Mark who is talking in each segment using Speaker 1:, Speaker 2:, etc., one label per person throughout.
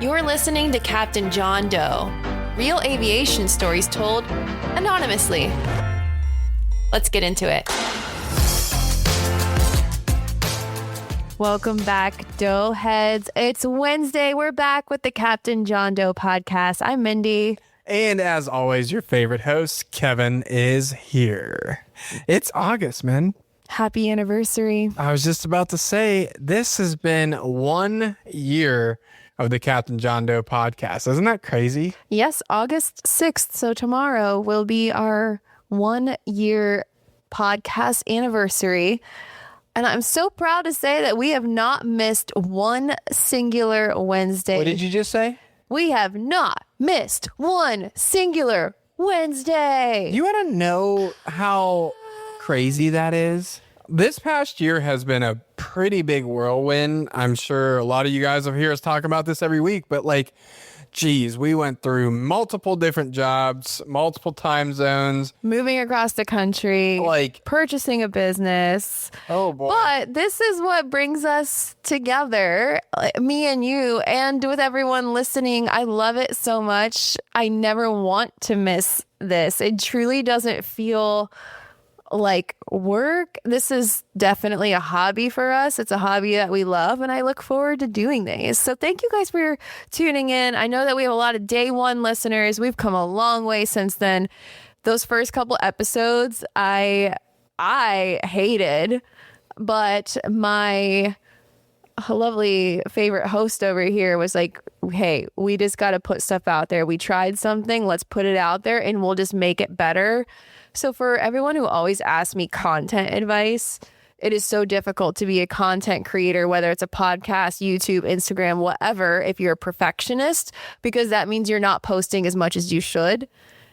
Speaker 1: You're listening to Captain John Doe, real aviation stories told anonymously. Let's get into it. Welcome back, Doe heads. It's Wednesday. We're back with the Captain John Doe podcast. I'm Mindy.
Speaker 2: And as always, your favorite host, Kevin, is here. It's August, man.
Speaker 1: Happy anniversary.
Speaker 2: I was just about to say, this has been 1 year of the Captain John Doe podcast. Isn't that crazy?
Speaker 1: Yes, August 6th. So tomorrow will be our 1 year podcast anniversary. And I'm so proud to say that we have not missed one singular Wednesday.
Speaker 2: What did you just say?
Speaker 1: We have not missed one singular Wednesday.
Speaker 2: You want to know how crazy that is? This past year has been a pretty big whirlwind. I'm sure a lot of you guys over here is talking about this every week, but geez, we went through multiple different jobs, multiple time zones.
Speaker 1: Moving across the country, purchasing a business.
Speaker 2: Oh boy.
Speaker 1: But this is what brings us together, me and you, and with everyone listening. I love it so much. I never want to miss this. It truly doesn't feel like work. This is definitely a hobby for us. It's a hobby that we love, and I look forward to doing these. So thank you guys for tuning in. I know that we have a lot of day one listeners. We've come a long way since then. Those first couple episodes I hated, but my lovely favorite host over here was like, hey, we just got to put stuff out there. We tried something, let's put it out there and we'll just make it better. So for everyone who always asks me content advice, it is so difficult to be a content creator, whether it's a podcast, YouTube, Instagram, whatever, if you're a perfectionist, because that means you're not posting as much as you should.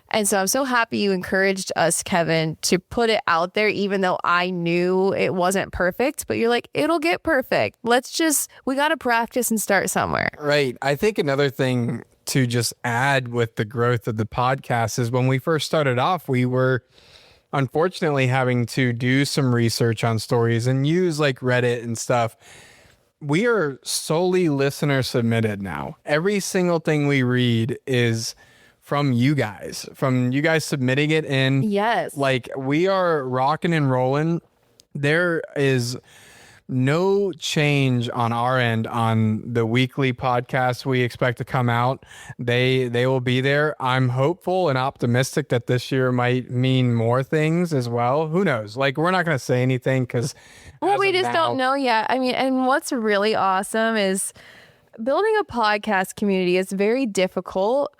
Speaker 1: And so I'm so happy you encouraged us, Kevin, to put it out there, even though I knew it wasn't perfect. But you're like, it'll get perfect. We got to practice and start somewhere.
Speaker 2: Right. I think another thing to just add with the growth of the podcast is when we first started off, we were unfortunately having to do some research on stories and use Reddit and stuff. We are solely listener submitted now. Every single thing we read is from you guys submitting it in.
Speaker 1: Yes.
Speaker 2: We are rocking and rolling. There is no change on our end on the weekly podcasts we expect to come out. They will be there. I'm hopeful and optimistic that this year might mean more things as well. Who knows? We're not going to say anything because
Speaker 1: we just don't know yet. I mean, and what's really awesome is building a podcast community is very difficult.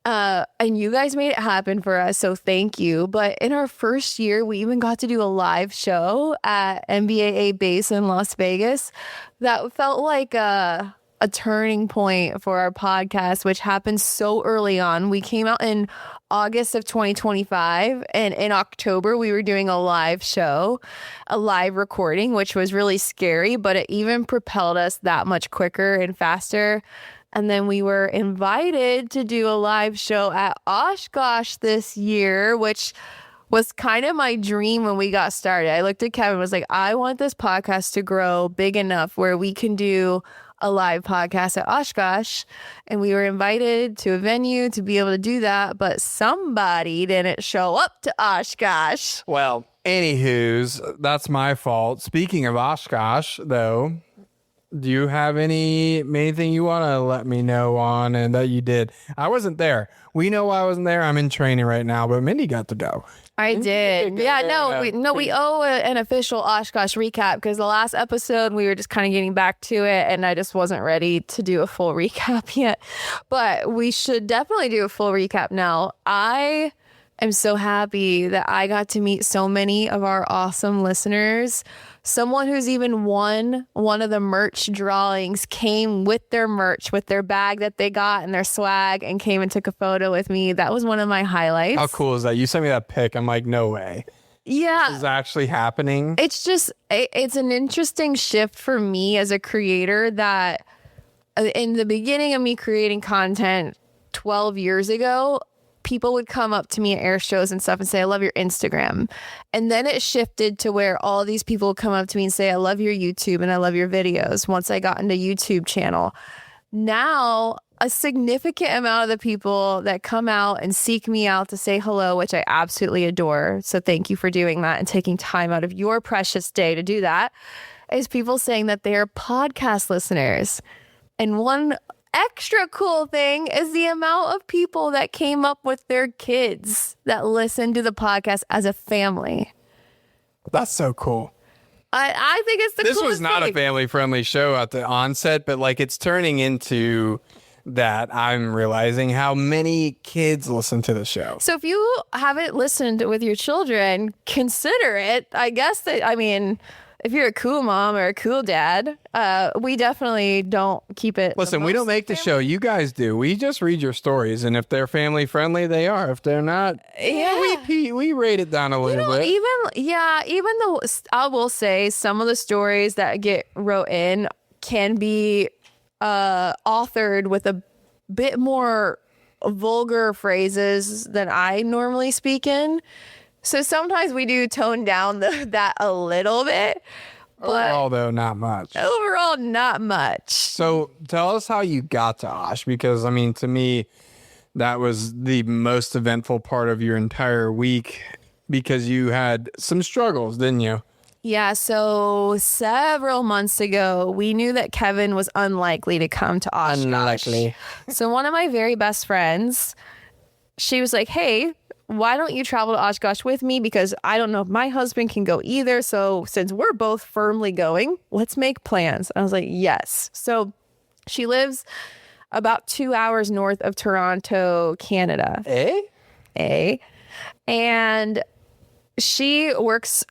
Speaker 1: And you guys made it happen for us, so thank you. But in our first year, we even got to do a live show at NBAA base in Las Vegas. That felt like a turning point for our podcast, which happened so early on. We came out in August of 2025, and in October, we were doing a live show, a live recording, which was really scary, but it even propelled us that much quicker and faster. And then we were invited to do a live show at Oshkosh this year, which was kind of my dream when we got started. I looked at Kevin and was like, I want this podcast to grow big enough where we can do a live podcast at Oshkosh. And we were invited to a venue to be able to do that, but somebody didn't show up to Oshkosh.
Speaker 2: Well, anywho's, that's my fault. Speaking of Oshkosh, though, do you have anything you want to let me know on and that you did? I wasn't there. We know I wasn't there. I'm in training right now, but Mindy got to go.
Speaker 1: I did. Yeah, we owe an official Oshkosh recap because the last episode we were just kind of getting back to it and I just wasn't ready to do a full recap yet. But we should definitely do a full recap now. I am so happy that I got to meet so many of our awesome listeners. Someone who's even won one of the merch drawings came with their merch, with their bag that they got and their swag, and came and took a photo with me. That was one of my highlights.
Speaker 2: How cool is that? You sent me that pic. I'm like, no way.
Speaker 1: Yeah.
Speaker 2: This is actually happening.
Speaker 1: It's just, it's an interesting shift for me as a creator that in the beginning of me creating content 12 years ago, people would come up to me at air shows and stuff and say, I love your Instagram. And then it shifted to where all these people would come up to me and say, I love your YouTube and I love your videos once I got into YouTube channel. Now a significant amount of the people that come out and seek me out to say hello, which I absolutely adore. So thank you for doing that and taking time out of your precious day to do that, is people saying that they're podcast listeners. And one extra cool thing is the amount of people that came up with their kids that listen to the podcast as a family.
Speaker 2: That's so cool.
Speaker 1: I think it's the
Speaker 2: This
Speaker 1: coolest
Speaker 2: was not
Speaker 1: thing.
Speaker 2: a family-friendly show at the onset, but like it's turning into that. I'm realizing how many kids listen to the show.
Speaker 1: So if you haven't listened with your children, consider it. I guess that, I mean, if you're a cool mom or a cool dad, we definitely don't keep it.
Speaker 2: Listen, we don't make the show. You guys do. We just read your stories, and if they're family friendly, they are. If they're not, we rate it down a little bit.
Speaker 1: Even though I will say some of the stories that get wrote in can be authored with a bit more vulgar phrases than I normally speak in. So sometimes we do tone down that a little bit. But
Speaker 2: Overall, though, not much.
Speaker 1: overall, not much.
Speaker 2: So tell us how you got to Osh, because I mean, to me, that was the most eventful part of your entire week, because you had some struggles, didn't you?
Speaker 1: Yeah, so several months ago, we knew that Kevin was unlikely to come to Oshkosh.
Speaker 2: Unlikely.
Speaker 1: So one of my very best friends, she was like, hey, why don't you travel to Oshkosh with me? Because I don't know if my husband can go either. So since we're both firmly going, let's make plans. I was like, yes. So she lives about 2 hours north of Toronto, Canada. And she works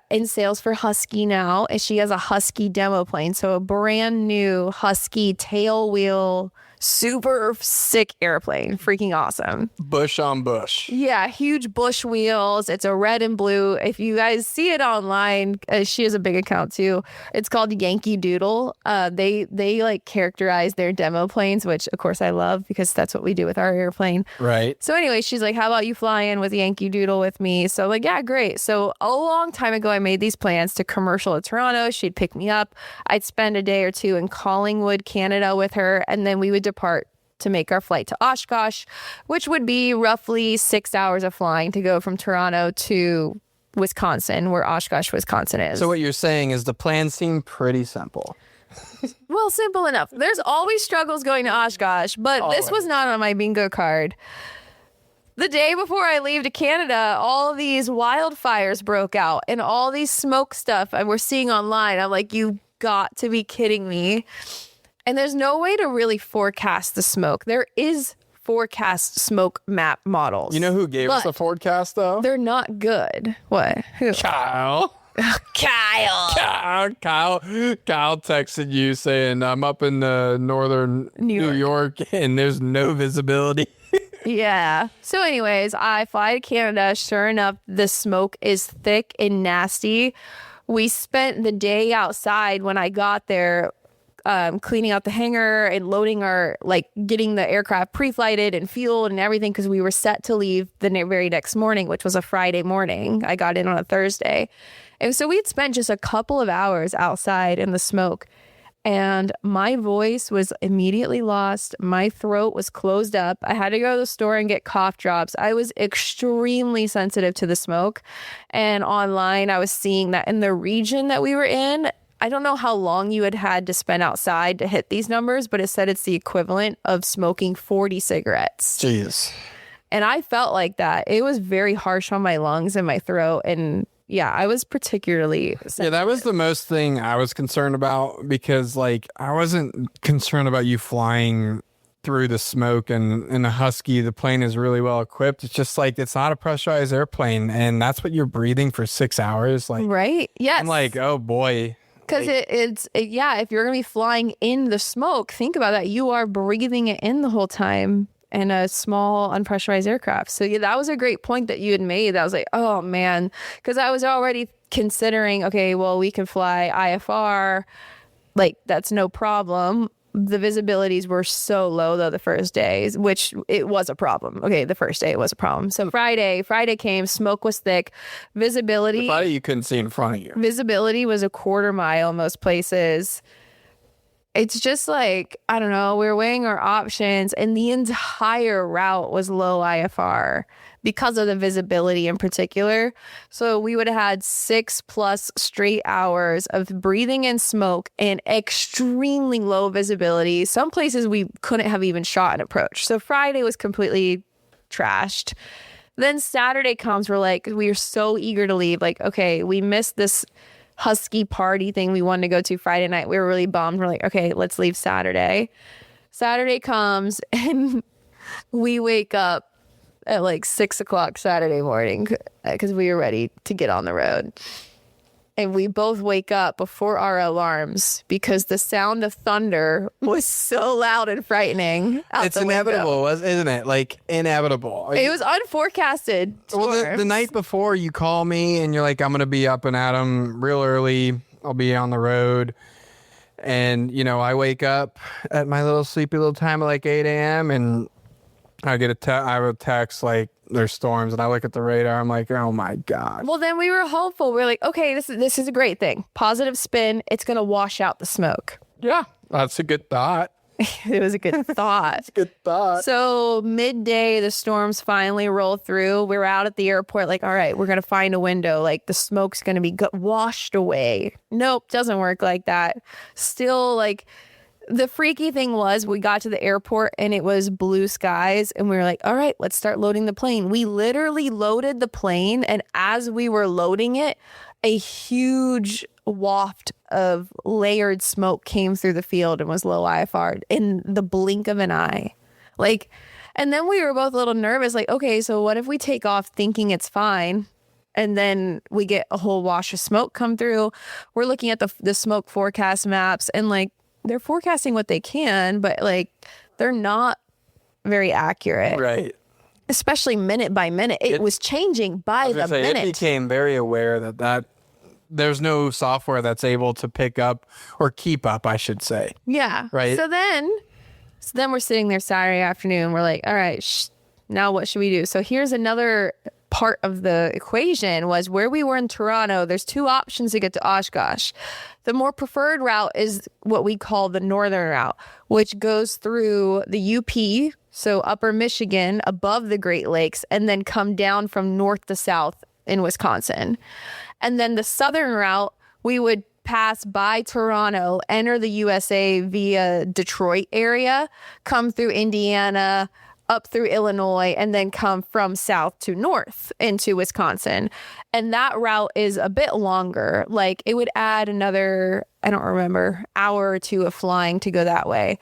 Speaker 1: in sales for Husky now, and she has a Husky demo plane. So a brand new Husky tail wheel, super sick airplane. Freaking awesome.
Speaker 2: Bush on bush.
Speaker 1: Yeah, huge bush wheels. It's a red and blue. If you guys see it online, she has a big account too. It's called Yankee Doodle. They like characterize their demo planes, which of course I love because that's what we do with our airplane.
Speaker 2: Right.
Speaker 1: So anyway, she's like, how about you fly in with Yankee Doodle with me? So I'm like, yeah, great. So a long time ago, I made these plans to commercial at Toronto. She'd pick me up. I'd spend a day or two in Collingwood, Canada with her. And then we would depart to make our flight to Oshkosh, which would be roughly 6 hours of flying to go from Toronto to Wisconsin, where Oshkosh, Wisconsin is.
Speaker 2: So what you're saying is the plan seemed pretty simple.
Speaker 1: Well, simple enough. There's always struggles going to Oshkosh, but this was not on my bingo card. The day before I leave to Canada, all these wildfires broke out and all these smoke stuff we're seeing online. I'm like, you got to be kidding me. And there's no way to really forecast the smoke. There is forecast smoke map models.
Speaker 2: You know who gave us a forecast, though?
Speaker 1: They're not good. What? Who?
Speaker 2: Kyle.
Speaker 1: Kyle.
Speaker 2: Kyle texted you saying, I'm up in northern New York and there's no visibility.
Speaker 1: Yeah. So anyways, I fly to Canada. Sure enough, the smoke is thick and nasty. We spent the day outside when I got there, cleaning out the hangar and loading getting the aircraft pre-flighted and fueled and everything, because we were set to leave the very next morning, which was a Friday morning. I got in on a Thursday. And so we'd spent just a couple of hours outside in the smoke, and my voice was immediately lost. My throat was closed up. I had to go to the store and get cough drops. I was extremely sensitive to the smoke. And online, I was seeing that in the region that we were in, I don't know how long you had to spend outside to hit these numbers, but it said it's the equivalent of smoking 40 cigarettes.
Speaker 2: Jeez.
Speaker 1: And I felt like that. It was very harsh on my lungs and my throat. And yeah, I was particularly sensitive.
Speaker 2: Yeah, that was the most thing I was concerned about, because like I wasn't concerned about you flying through the smoke and in a Husky. The plane is really well equipped. It's just like, it's not a pressurized airplane, and that's what you're breathing for 6 hours. Like,
Speaker 1: right? Yes.
Speaker 2: I'm like, oh boy.
Speaker 1: Because if you're going to be flying in the smoke, think about that. You are breathing it in the whole time in a small unpressurized aircraft. So yeah, that was a great point that you had made. I was like, oh man, because I was already considering, okay, well, we can fly IFR. Like, that's no problem. The visibilities were so low though the first days, which it was a problem. Okay, the first day it was a problem. So Friday came, smoke was thick, visibility.
Speaker 2: Friday you couldn't see in front of you.
Speaker 1: Visibility was a quarter mile most places. it's just like, I don't know, we were weighing our options and the entire route was low IFR because of the visibility in particular. So we would have had 6+ straight hours of breathing in smoke and extremely low visibility. Some places we couldn't have even shot an approach. So Friday was completely trashed. Then Saturday comes, we are so eager to leave. Like, okay, we missed this husky party thing we wanted to go to Friday night. We were really bummed. We're like, okay, let's leave Saturday. Saturday comes and we wake up at like 6 o'clock Saturday morning because we were ready to get on the road. And we both wake up before our alarms because the sound of thunder was so loud and frightening.
Speaker 2: It's inevitable, isn't it? Like, inevitable.
Speaker 1: It was unforecasted.
Speaker 2: Well, the night before you call me and you're like, I'm going to be up and at 'em real early. I'll be on the road. And, you know, I wake up at my little sleepy little time at like 8 a.m. and I get I have a text like, there's storms, and I look at the radar. I'm like, oh my God.
Speaker 1: Well, then we were hopeful. We're like, okay, this is a great thing. Positive spin. It's going to wash out the smoke.
Speaker 2: Yeah, that's a good thought.
Speaker 1: It was a good thought.
Speaker 2: It's a good thought.
Speaker 1: So midday, the storms finally roll through. We're out at the airport like, all right, we're going to find a window. Like the smoke's going to be washed away. Nope, doesn't work like that. Still like... The freaky thing was we got to the airport and it was blue skies and we were like, all right, let's start loading the plane. We literally loaded the plane, and as we were loading it, a huge waft of layered smoke came through the field and was low IFR in the blink of an eye. Like, and then we were both a little nervous, like, okay, so what if we take off thinking it's fine? And then we get a whole wash of smoke come through. We're looking at the smoke forecast maps and like, they're forecasting what they can, but like they're not very accurate.
Speaker 2: Right.
Speaker 1: Especially minute by minute. It was changing by the minute.
Speaker 2: It became very aware that there's no software that's able to pick up or keep up, I should say.
Speaker 1: Yeah.
Speaker 2: Right.
Speaker 1: So then we're sitting there Saturday afternoon. We're like, all right, now what should we do? So here's another part of the equation was where we were in Toronto. There's two options to get to Oshkosh. The more preferred route is what we call the northern route, which goes through the UP, so upper Michigan, above the Great Lakes, and then come down from north to south in Wisconsin. And then the southern route, we would pass by Toronto, enter the USA via Detroit area, come through Indiana, up through Illinois, and then come from south to north into Wisconsin. And that route is a bit longer. Like it would add another, I don't remember, hour or two of flying to go that way.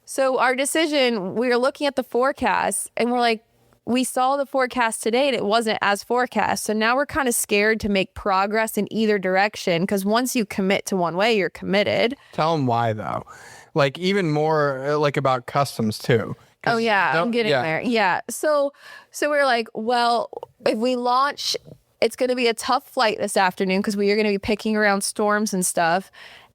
Speaker 1: So our decision, we were looking at the forecast and we're like, we saw the forecast today and it wasn't as forecast. So now we're kind of scared to make progress in either direction because once you commit to one way, you're committed.
Speaker 2: Tell them why though. Like even more like about customs too.
Speaker 1: Oh yeah, I'm getting there. Yeah. So we're like, well, if we launch, it's going to be a tough flight this afternoon because we are going to be picking around storms and stuff.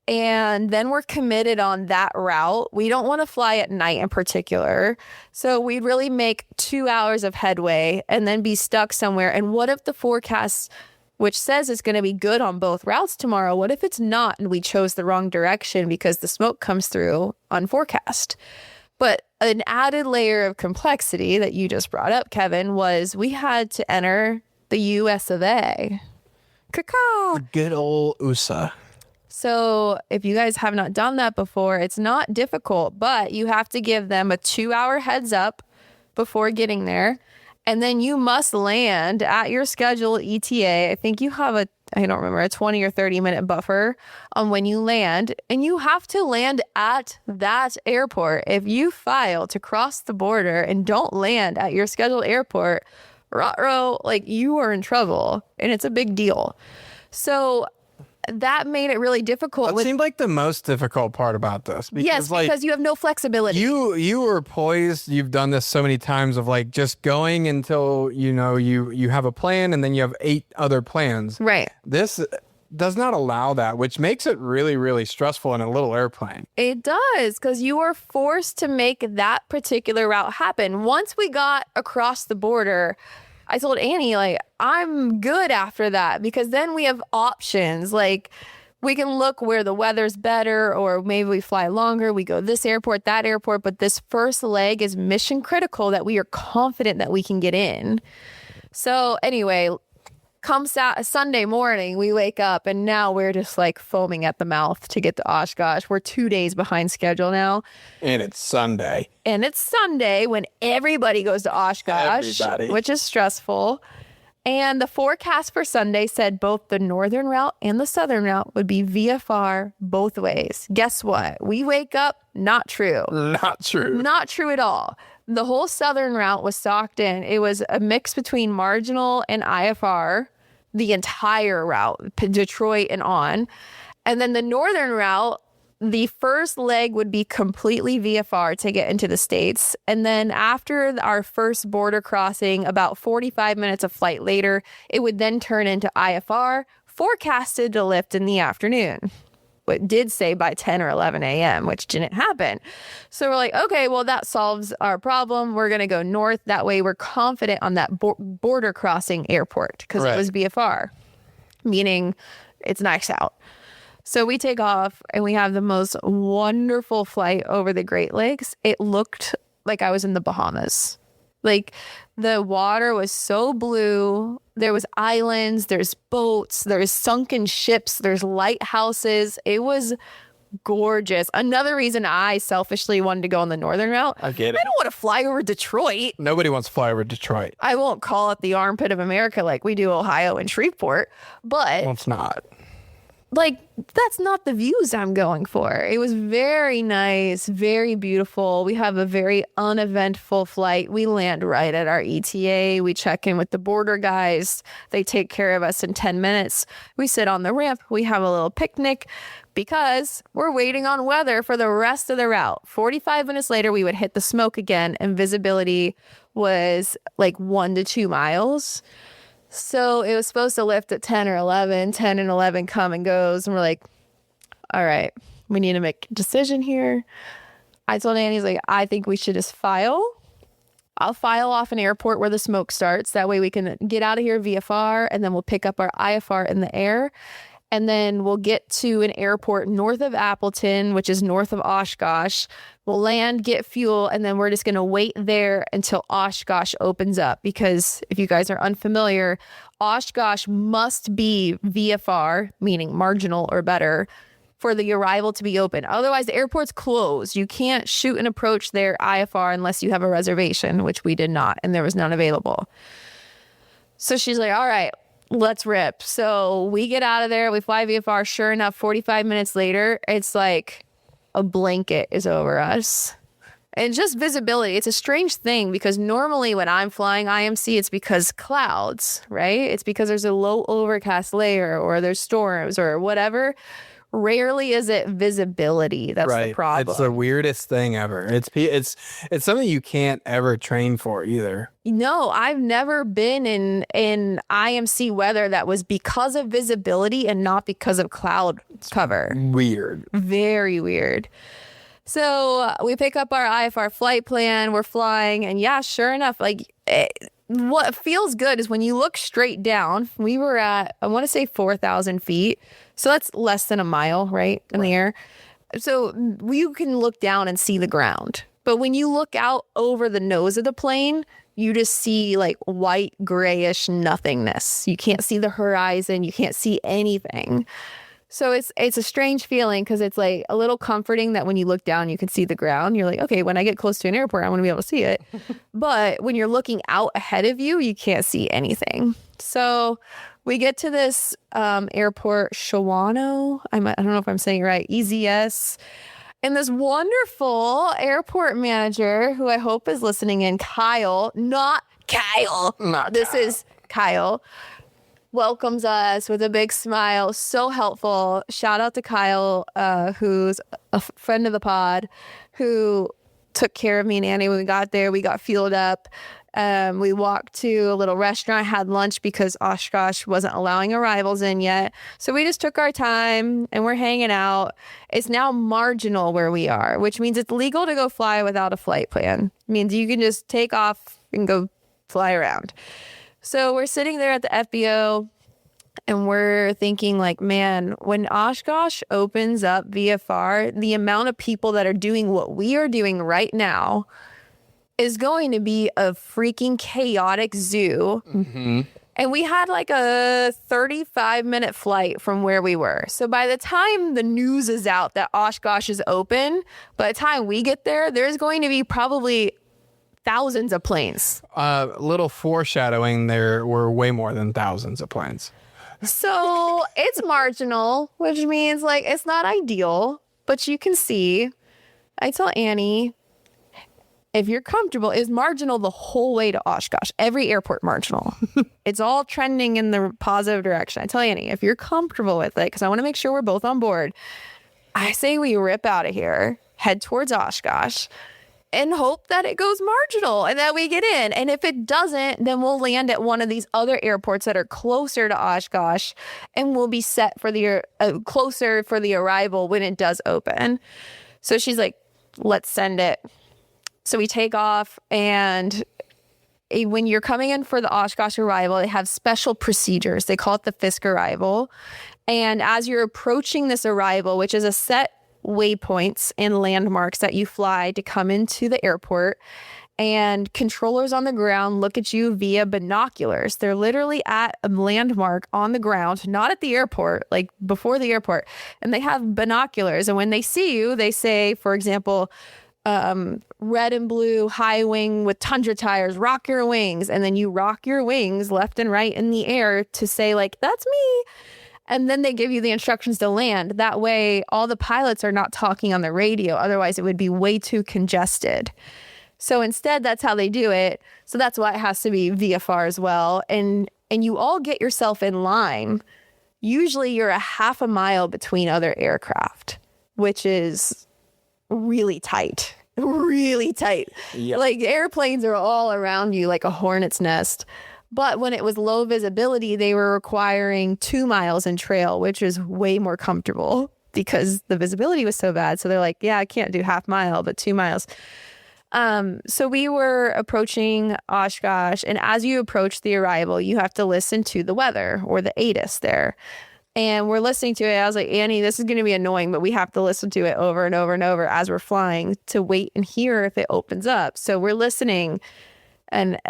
Speaker 1: And then we're committed on that route. We don't want to fly at night in particular. So we'd really make 2 hours of headway and then be stuck somewhere. And what if the forecast, which says it's going to be good on both routes tomorrow, what if it's not and we chose the wrong direction because the smoke comes through on forecast? But an added layer of complexity that you just brought up, Kevin, was we had to enter the US of A. Caw-caw.
Speaker 2: Good old USA.
Speaker 1: So if you guys have not done that before, it's not difficult, but you have to give them a 2-hour heads up before getting there. And then you must land at your scheduled ETA. I think you have a 20 or 30 minute buffer on when you land. And you have to land at that airport. If you file to cross the border and don't land at your scheduled airport, ruh-roh, like you are in trouble. And it's a big deal. So that made it really difficult.
Speaker 2: It seemed like the most difficult part about this. Because,
Speaker 1: yes, because you have no flexibility.
Speaker 2: You were poised. You've done this so many times of like just going until, you have a plan and then you have 8 other plans.
Speaker 1: Right.
Speaker 2: This does not allow that, which makes it really, really stressful in a little airplane.
Speaker 1: It does, because you are forced to make that particular route happen. Once we got across the border, I told Annie, like, I'm good after that because then we have options. Like, we can look where the weather's better, or maybe we fly longer. We go this airport, that airport, but this first leg is mission critical that we are confident that we can get in. So anyway, comes out Sunday morning, we wake up and now we're just like foaming at the mouth to get to Oshkosh. We're 2 days behind schedule now.
Speaker 2: And it's Sunday.
Speaker 1: And it's Sunday when everybody goes to Oshkosh, which is stressful. And the forecast for Sunday said both the northern route and the southern route would be VFR both ways. Guess what? We wake up, not true.
Speaker 2: Not true.
Speaker 1: Not true at all. The whole southern route was socked in. It was a mix between marginal and IFR, the entire route, Detroit and on. And then the northern route, the first leg would be completely VFR to get into the States. And then after our first border crossing, about 45 minutes of flight later, it would then turn into IFR, forecasted to lift in the afternoon. It did say by 10 or 11 a.m., which didn't happen. So we're like, okay, well, that solves our problem. We're going to go north. That way we're confident on that border crossing airport because it was VFR, meaning it's nice out. So we take off and we have the most wonderful flight over the Great Lakes. It looked like I was in the Bahamas. Like the water was so blue. There was islands, there's boats, there's sunken ships, there's lighthouses. It was gorgeous. Another reason I selfishly wanted to go on the northern route.
Speaker 2: I get it.
Speaker 1: I don't want to fly over Detroit.
Speaker 2: Nobody wants to fly over Detroit.
Speaker 1: I won't call it the armpit of America like we do Ohio and Shreveport, but
Speaker 2: well, it's not.
Speaker 1: Like, that's not the views I'm going for. It was very nice, very beautiful. We have a very uneventful flight. We land right at our ETA. We check in with the border guys. They take care of us in 10 minutes. We sit on the ramp. We have a little picnic because we're waiting on weather for the rest of the route. 45 minutes later, we would hit the smoke again, and visibility was like 1 to 2 miles. So it was supposed to lift at 10 or 11. 10 and 11 come and goes. And we're like, all right, we need to make a decision here. I told Annie's like, I think we should just file. I'll file off an airport where the smoke starts. That way we can get out of here VFR, and then we'll pick up our IFR in the air. And then we'll get to an airport north of Appleton, which is north of Oshkosh. We'll land, get fuel, and then we're just going to wait there until Oshkosh opens up. Because if you guys are unfamiliar, Oshkosh must be VFR, meaning marginal or better, for the arrival to be open. Otherwise, the airport's closed. You can't shoot and approach their IFR unless you have a reservation, which we did not, and there was none available. So she's like, all right, let's rip. So we get out of there. We fly VFR. Sure enough, 45 minutes later, it's like a blanket is over us. And just visibility. It's a strange thing because normally when I'm flying IMC, it's because clouds, right? It's because there's a low overcast layer or there's storms or whatever. Rarely is it visibility. That's the problem.
Speaker 2: It's the weirdest thing ever. It's something you can't ever train for either.
Speaker 1: No, I've never been in IMC weather that was because of visibility and not because of cloud cover.
Speaker 2: Weird.
Speaker 1: Very weird. So we pick up our IFR flight plan. We're flying, and yeah, sure enough, like what feels good is when you look straight down. We were at, I want to say 4,000 feet. So that's less than a mile, right, in the air. So you can look down and see the ground. But when you look out over the nose of the plane, you just see like white, grayish nothingness. You can't see the horizon. You can't see anything. So it's a strange feeling because it's like a little comforting that when you look down, you can see the ground. You're like, okay, when I get close to an airport, I want to be able to see it. But when you're looking out ahead of you, you can't see anything. So we get to this airport, Shawano. I don't know if I'm saying it right, EZS. And this wonderful airport manager, who I hope is listening in, Kyle, not Kyle. This is Kyle. Welcomes us with a big smile. So helpful. Shout out to Kyle, who's a friend of the pod, who took care of me and Annie when we got there. We got fueled up. We walked to a little restaurant, had lunch because Oshkosh wasn't allowing arrivals in yet. So we just took our time and we're hanging out. It's now marginal where we are, which means it's legal to go fly without a flight plan. It means you can just take off and go fly around. So we're sitting there at the FBO And we're thinking like, man, when Oshkosh opens up VFR, the amount of people that are doing what we are doing right now is going to be a freaking chaotic zoo.
Speaker 2: Mm-hmm.
Speaker 1: And we had like a 35-minute flight from where we were. So by the time the news is out that Oshkosh is open, by the time we get there, there's going to be probably thousands of planes.
Speaker 2: Little foreshadowing, there were way more than thousands of planes.
Speaker 1: So it's marginal, which means like it's not ideal, but you can see. I tell Annie, if you're comfortable, it's marginal the whole way to Oshkosh. Every airport marginal. It's all trending in the positive direction. I tell Annie, if you're comfortable with it, because I want to make sure we're both on board, I say we rip out of here, head towards Oshkosh, and hope that it goes marginal and that we get in. And if it doesn't, then we'll land at one of these other airports that are closer to Oshkosh, and we'll be set for the closer for the arrival when it does open. So she's like, let's send it. So we take off, and when you're coming in for the Oshkosh arrival, they have special procedures. They call it the Fisk arrival. And as you're approaching this arrival, which is a set waypoints and landmarks that you fly to come into the airport, and controllers on the ground look at you via binoculars. They're literally at a landmark on the ground, not at the airport, like before the airport. And they have binoculars. And when they see you, they say, for example, red and blue high wing with Tundra tires, rock your wings. And then you rock your wings left and right in the air to say like, that's me. And then they give you the instructions to land. That way, all the pilots are not talking on the radio. Otherwise, it would be way too congested. So instead, that's how they do it. So that's why it has to be VFR as well. And you all get yourself in line. Usually, you're a half a mile between other aircraft, which is really tight. Really tight. Yep. Like airplanes are all around you like a hornet's nest. But when it was low visibility, they were requiring 2 miles in trail, which is way more comfortable because the visibility was so bad. So they're like, yeah, I can't do half mile, but 2 miles. So we were approaching Oshkosh, and as you approach the arrival, you have to listen to the weather or the ATIS there. And we're listening to it. I was like, Annie, this is going to be annoying, but we have to listen to it over and over and over as we're flying to wait and hear if it opens up. So we're listening, and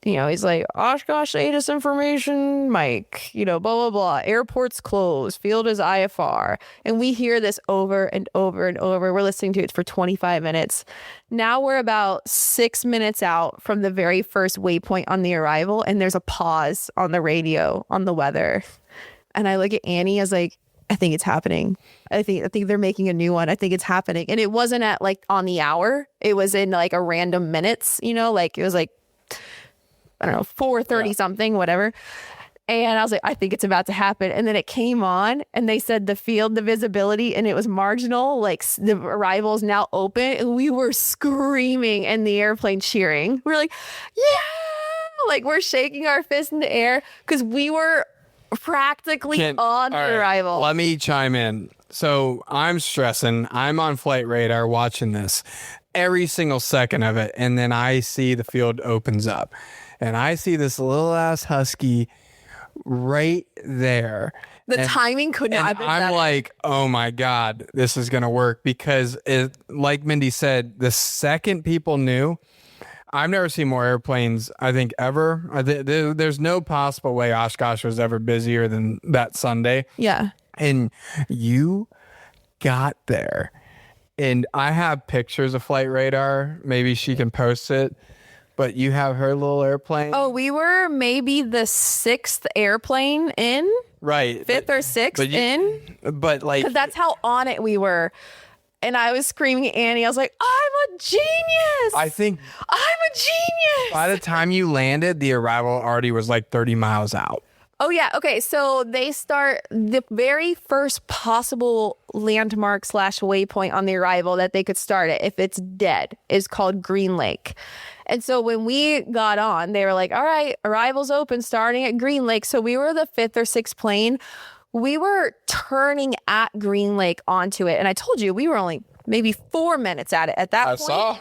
Speaker 1: he's like, Oshkosh ATIS information, Mike, blah, blah, blah. Airport's closed. Field is IFR. And we hear this over and over and over. We're listening to it for 25 minutes. Now we're about 6 minutes out from the very first waypoint on the arrival, and there's a pause on the radio on the weather. And I look at Annie, I was like, I think it's happening. I think they're making a new one. I think it's happening. And it wasn't at like on the hour. It was in like a random minutes, like it was like, I don't know, 4:30 something, whatever. And I was like, I think it's about to happen. And then it came on, and they said the visibility, and it was marginal, like the arrival is now open. And we were screaming and the airplane cheering. We were like, yeah, like we're shaking our fist in the air because we were practically on arrival.
Speaker 2: Let me chime in. So I'm stressing. I'm on flight radar watching this every single second of it. And then I see the field opens up, and I see this little ass husky right there.
Speaker 1: The timing could not have been better.
Speaker 2: I'm like, oh my God, this is going to work, because like Mindy said, the second people knew, I've never seen more airplanes, I think, ever. There's no possible way Oshkosh was ever busier than that Sunday.
Speaker 1: Yeah.
Speaker 2: And you got there. And I have pictures of flight radar. Maybe she can post it. But you have her little airplane.
Speaker 1: Oh, we were maybe the 6th airplane in.
Speaker 2: Right.
Speaker 1: 5th or 6th in.
Speaker 2: But like.
Speaker 1: Because that's how on it we were. And I was screaming at Annie. I was like, I'm a genius.
Speaker 2: I think
Speaker 1: I'm a genius.
Speaker 2: By the time you landed, the arrival already was like 30 miles out.
Speaker 1: Oh, yeah. Okay. So they start the very first possible landmark / waypoint on the arrival that they could start at, if it's dead, is called Green Lake. And so when we got on, they were like, all right, arrival's open starting at Green Lake. So we were the 5th or 6th plane. We were turning at Green Lake onto it. And I told you, we were only maybe 4 minutes at it. At that point,
Speaker 2: saw.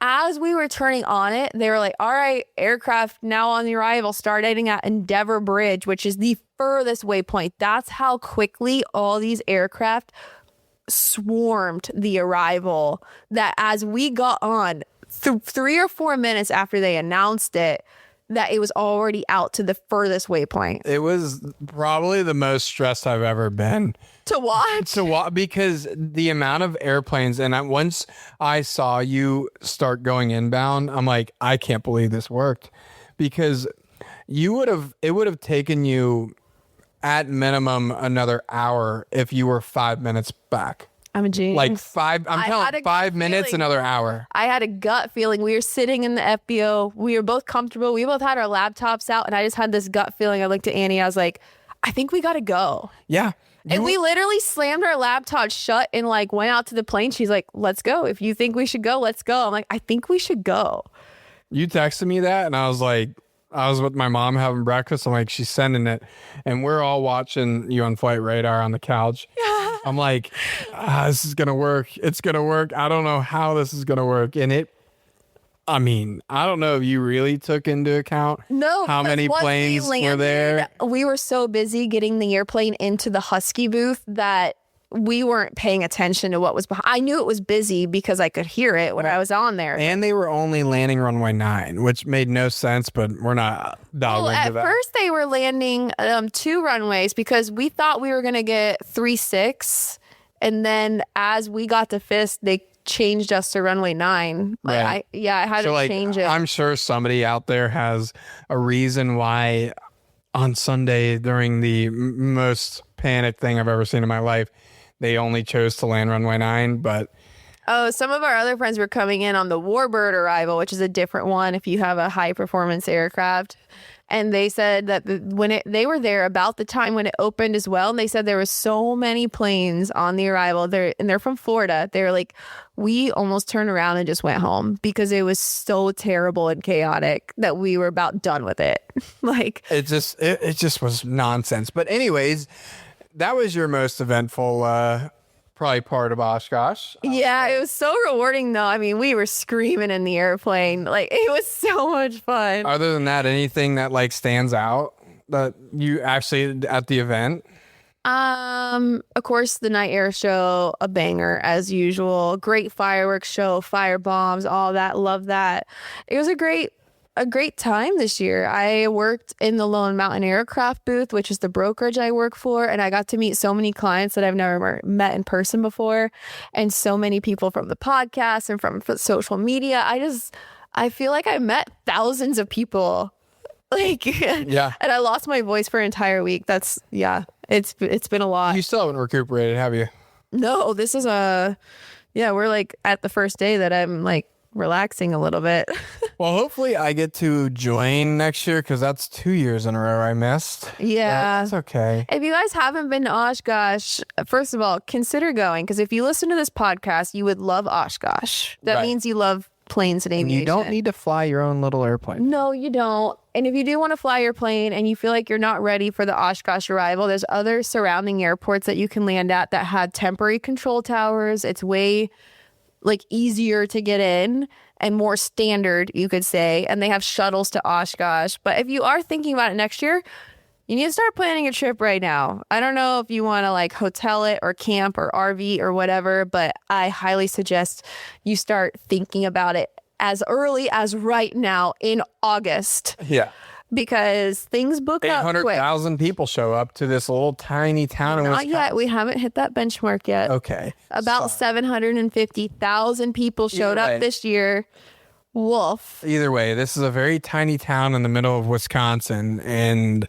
Speaker 1: as we were turning on it, they were like, all right, aircraft now on the arrival, starting at Endeavor Bridge, which is the furthest waypoint. That's how quickly all these aircraft swarmed the arrival, that as we got on 3 or 4 minutes after they announced it, that it was already out to the furthest waypoint.
Speaker 2: It was probably the most stressed I've ever been.
Speaker 1: To watch?
Speaker 2: Because the amount of airplanes, and once I saw you start going inbound, I'm like, I can't believe this worked. Because it would have taken you at minimum another hour if you were 5 minutes back.
Speaker 1: I'm a genius.
Speaker 2: Like 5 minutes, another hour.
Speaker 1: I had a gut feeling. We were sitting in the FBO. We were both comfortable. We both had our laptops out, and I just had this gut feeling. I looked at Annie. I was like, I think we got to go.
Speaker 2: Yeah.
Speaker 1: And we literally slammed our laptop shut and like went out to the plane. She's like, let's go. If you think we should go, let's go. I'm like, I think we should go.
Speaker 2: You texted me that, and I was like, I was with my mom having breakfast. I'm like, she's sending it. And we're all watching you on Flight Radar on the couch. I'm like, this is going to work. It's going to work. I don't know how this is going to work. And I don't know if you really took into account how many planes were there.
Speaker 1: We were so busy getting the airplane into the Husky booth that we weren't paying attention to what was behind. I knew it was busy because I could hear it when I was on there.
Speaker 2: And they were only landing runway 9, which made no sense, but we're not dialed into that.
Speaker 1: At first they were landing 2 runways because we thought we were going to get 3-6. And then as we got to Fisk, they changed us to runway 9.
Speaker 2: Right.
Speaker 1: I had to change it.
Speaker 2: I'm sure somebody out there has a reason why on Sunday during the most panic thing I've ever seen in my life, they only chose to land runway 9, but...
Speaker 1: Oh, some of our other friends were coming in on the Warbird arrival, which is a different one if you have a high-performance aircraft. And they said that they were there about the time when it opened as well. And they said there was so many planes on the arrival. They're from Florida. They were like, we almost turned around and just went home because it was so terrible and chaotic that we were about done with it. Like
Speaker 2: it just was nonsense. But anyways... That was your most eventful, probably part of Oshkosh.
Speaker 1: Yeah, it was so rewarding, though. I mean, we were screaming in the airplane. Like, it was so much fun.
Speaker 2: Other than that, anything that, like, stands out that you actually at the event?
Speaker 1: Of course, the night air show, a banger, as usual. Great fireworks show, fire bombs, all that. Love that. It was a great time this year. I worked in the Lone Mountain Aircraft booth, which is the brokerage I work for, and I got to meet so many clients that I've never met in person before, and so many people from the podcast and from social media. I feel like I met thousands of people. Like, yeah. And I lost my voice for an entire week. It's been a lot.
Speaker 2: You still haven't recuperated, have you?
Speaker 1: No, this is we're like at the first day that I'm like relaxing a little bit.
Speaker 2: Well, hopefully I get to join next year because that's 2 years in a row I missed.
Speaker 1: Yeah.
Speaker 2: That's okay.
Speaker 1: If you guys haven't been to Oshkosh, first of all, consider going, because if you listen to this podcast, you would love Oshkosh. That means you love planes and aviation.
Speaker 2: You don't need to fly your own little airplane.
Speaker 1: No, you don't. And if you do want to fly your plane and you feel like you're not ready for the Oshkosh arrival, there's other surrounding airports that you can land at that had temporary control towers. It's way easier to get in and more standard, you could say. And they have shuttles to Oshkosh. But if you are thinking about it next year, you need to start planning a trip right now. I don't know if you want to hotel it or camp or RV or whatever, but I highly suggest you start thinking about it as early as right now in August.
Speaker 2: Yeah.
Speaker 1: Because things book up quick.
Speaker 2: 800,000 people show up to this little tiny town in Wisconsin.
Speaker 1: Not yet. We haven't hit that benchmark yet.
Speaker 2: Okay.
Speaker 1: About 750,000 people showed up this year. Woof.
Speaker 2: Either way, this is a very tiny town in the middle of Wisconsin, and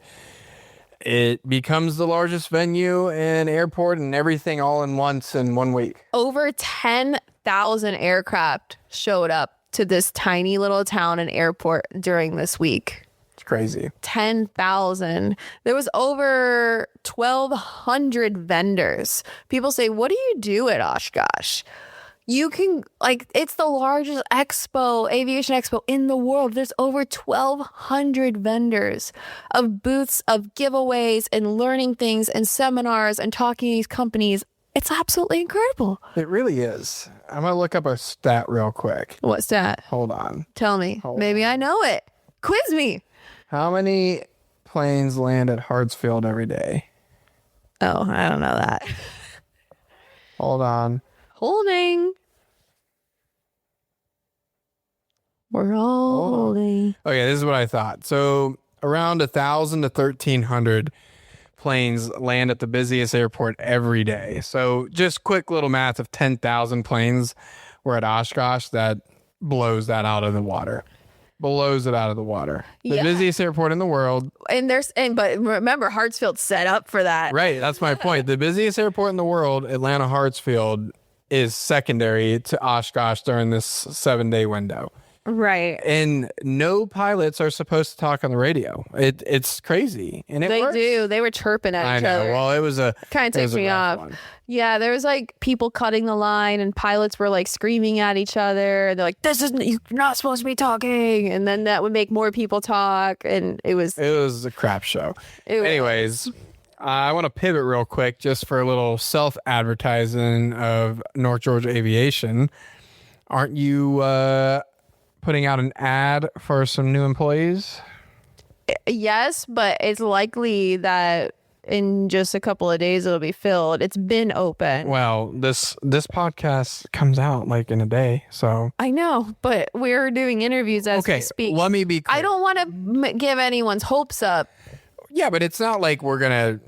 Speaker 2: it becomes the largest venue and airport and everything all in once in 1 week.
Speaker 1: Over 10,000 aircraft showed up to this tiny little town and airport during this week.
Speaker 2: Crazy.
Speaker 1: 10,000. There was over 1,200 vendors. People say, what do you do at Oshkosh? You can, it's the largest aviation expo in the world. There's over 1,200 vendors of booths, of giveaways and learning things and seminars and talking to these companies. It's absolutely incredible.
Speaker 2: It really is. I'm going to look up a stat real quick.
Speaker 1: What's that?
Speaker 2: Hold on.
Speaker 1: Tell me. Maybe I know it. Quiz me.
Speaker 2: How many planes land at Hartsfield every day?
Speaker 1: Oh, I don't know that.
Speaker 2: Hold on.
Speaker 1: Holding. We're all holding.
Speaker 2: Okay, this is what I thought. So around 1,000 to 1,300 planes land at the busiest airport every day. So just quick little math of 10,000 planes were at Oshkosh. That blows that out of the water. Blows it out of the water. The busiest airport in the world.
Speaker 1: But remember, Hartsfield's set up for that.
Speaker 2: Right, that's my point. The busiest airport in the world, Atlanta Hartsfield, is secondary to Oshkosh during this 7-day window.
Speaker 1: Right.
Speaker 2: And no pilots are supposed to talk on the radio. It's crazy. And it works.
Speaker 1: Do. They were chirping at each other.
Speaker 2: Well, it was a
Speaker 1: kind of takes me off.
Speaker 2: One.
Speaker 1: Yeah, there was like people cutting the line and pilots were like screaming at each other. They're like, you're not supposed to be talking. And then that would make more people talk. And it was
Speaker 2: a crap show. Anyways, I want to pivot real quick just for a little self-advertising of North Georgia Aviation. Aren't you putting out an ad for some new employees?
Speaker 1: Yes, but it's likely that in just a couple of days it'll be filled. It's been open.
Speaker 2: Well, this podcast comes out like in a day, so
Speaker 1: I know, but we're doing interviews as we speak.
Speaker 2: Let me be clear.
Speaker 1: I don't want to give anyone's hopes up.
Speaker 2: Yeah, but it's not like we're gonna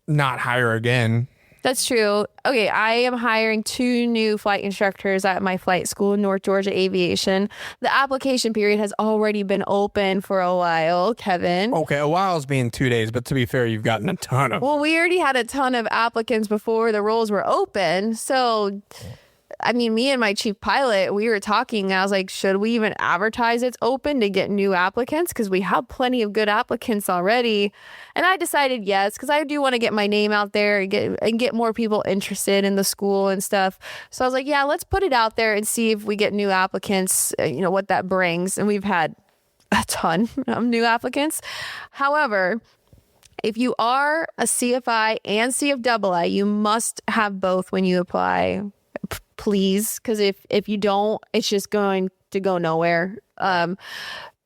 Speaker 2: not hire again.
Speaker 1: That's true. Okay, I am hiring 2 new flight instructors at my flight school, North Georgia Aviation. The application period has already been open for a while, Kevin.
Speaker 2: Okay, a while's being 2 days, but to be fair, you've gotten a ton of...
Speaker 1: Well, we already had a ton of applicants before the roles were open, so... I mean, me and my chief pilot, we were talking. I was like, should we even advertise it's open to get new applicants? Because we have plenty of good applicants already. And I decided yes, because I do want to get my name out there and get more people interested in the school and stuff. So I was like, yeah, let's put it out there and see if we get new applicants, what that brings. And we've had a ton of new applicants. However, if you are a CFI and CFII, you must have both when you apply. Please, because if you don't, it's just going to go nowhere. And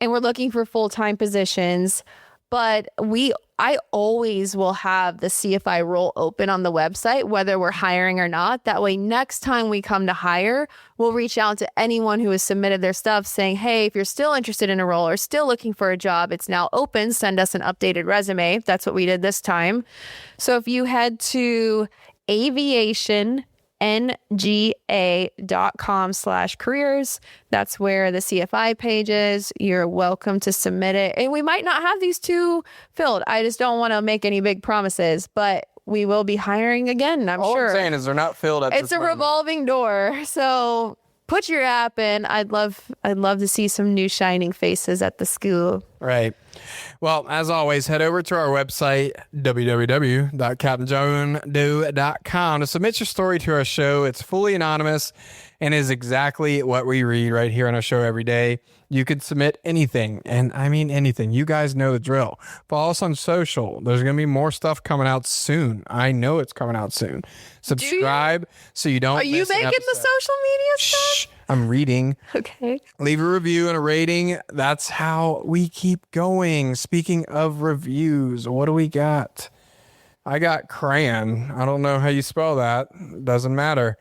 Speaker 1: we're looking for full-time positions, but I always will have the CFI role open on the website, whether we're hiring or not. That way, next time we come to hire, we'll reach out to anyone who has submitted their stuff saying, hey, if you're still interested in a role or still looking for a job, it's now open. Send us an updated resume. That's what we did this time. So if you head to aviationnga.com/careers. That's where the CFI page is. You're welcome to submit it. And we might not have these 2 filled. I just don't want to make any big promises, but we will be hiring again, I'm
Speaker 2: sure. All I'm saying is they're not filled at
Speaker 1: It's a revolving door. So put your app in. I'd love to see some new shining faces at the school.
Speaker 2: Right. Well, as always, head over to our website, www.captainjohndoe.com, to submit your story to our show. It's fully anonymous and is exactly what we read right here on our show every day. You could submit anything, and I mean anything. You guys know the drill. Follow us on social. There's going to be more stuff coming out soon. I know it's coming out soon. Subscribe so you don't
Speaker 1: Are you making the social media stuff?
Speaker 2: I'm reading.
Speaker 1: Okay.
Speaker 2: Leave a review and a rating. That's how we keep going. Speaking of reviews, what do we got? I got crayon. I don't know how you spell that. Doesn't matter.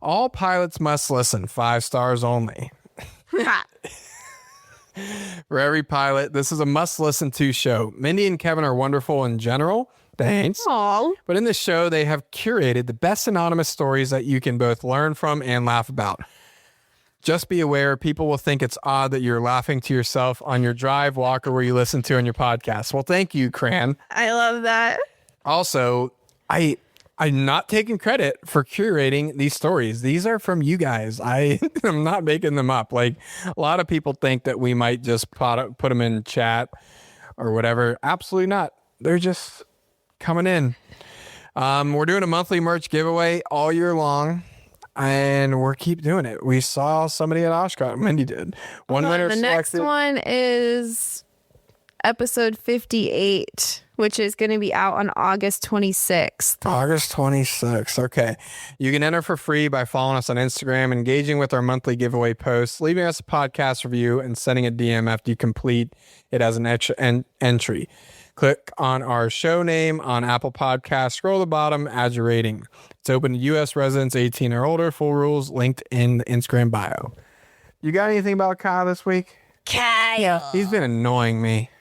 Speaker 2: All pilots must listen. 5 stars only. For every pilot, this is a must listen to show. Mindy and Kevin are wonderful in general. Thanks.
Speaker 1: Aww.
Speaker 2: But in this show, they have curated the best anonymous stories that you can both learn from and laugh about. Just be aware, people will think it's odd that you're laughing to yourself on your drive, walk, or where you listen to on your podcast. Well, thank you, Cran.
Speaker 1: I love that.
Speaker 2: Also, I'm not taking credit for curating these stories. These are from you guys. I am not making them up. Like, a lot of people think that we might just put them in chat or whatever. Absolutely not. They're just coming in. We're doing a monthly merch giveaway all year long. And we'll keep doing it. We saw somebody at Oshkosh. Mindy did. One winner
Speaker 1: The
Speaker 2: selected.
Speaker 1: next one is episode 58. which is going to be out on August 26th.
Speaker 2: August 26th. Okay. You can enter for free by following us on Instagram, engaging with our monthly giveaway posts, leaving us a podcast review, and sending a DM after you complete it as an entry. Click on our show name on Apple Podcasts, scroll to the bottom, add your rating. It's open to U.S. residents 18 or older, full rules linked in the Instagram bio. You got anything about Kyle this week?
Speaker 1: Kyle.
Speaker 2: He's been annoying me.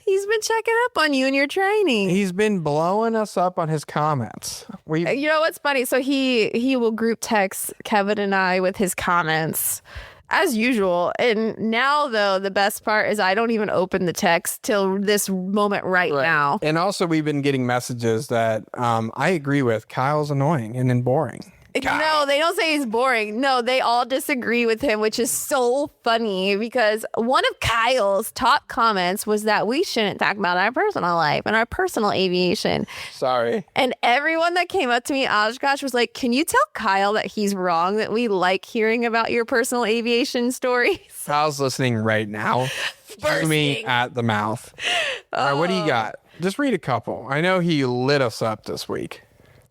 Speaker 1: He's been checking up on you and your training.
Speaker 2: He's been blowing us up on his comments.
Speaker 1: You know what's funny? So he will group text Kevin and I with his comments as usual. And now, though, the best part is I don't even open the text till this moment right now.
Speaker 2: And also, we've been getting messages that I agree with. Kyle's annoying and then boring.
Speaker 1: No, they don't say he's boring. No, they all disagree with him, which is so funny because one of Kyle's top comments was that we shouldn't talk about our personal life and our personal aviation.
Speaker 2: Sorry.
Speaker 1: And everyone that came up to me, Oshkosh, was like, can you tell Kyle that he's wrong, that we like hearing about your personal aviation stories?
Speaker 2: Kyle's listening right now. Fuming at the mouth. All right, what do you got? Just read a couple. I know he lit us up this week.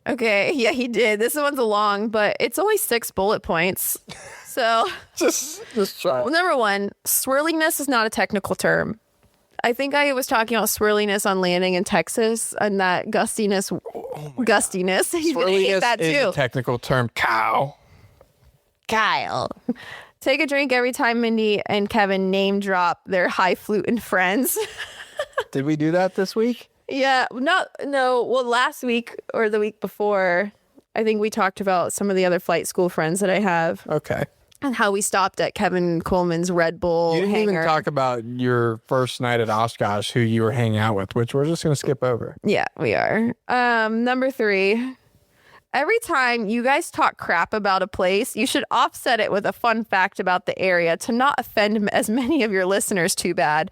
Speaker 1: Okay, yeah, he did. This one's long, but it's only 6 bullet points. So
Speaker 2: just try.
Speaker 1: Well, number 1, swirliness is not a technical term. I think I was talking about swirliness on landing in Texas and that gustiness. Gustiness. He's gonna hate that too.
Speaker 2: Is a technical term. Kyle.
Speaker 1: Take a drink every time Mindy and Kevin name drop their highfalutin friends.
Speaker 2: Did we do that this week?
Speaker 1: Yeah, no. Well, last week or the week before, I think we talked about some of the other flight school friends that I have.
Speaker 2: Okay.
Speaker 1: And how we stopped at Kevin Coleman's Red Bull
Speaker 2: You didn't
Speaker 1: hangar.
Speaker 2: even talk about your first night at Oshkosh, who you were hanging out with, which we're just going to skip over.
Speaker 1: Yeah, we are. Number 3. Every time you guys talk crap about a place, you should offset it with a fun fact about the area to not offend as many of your listeners too bad.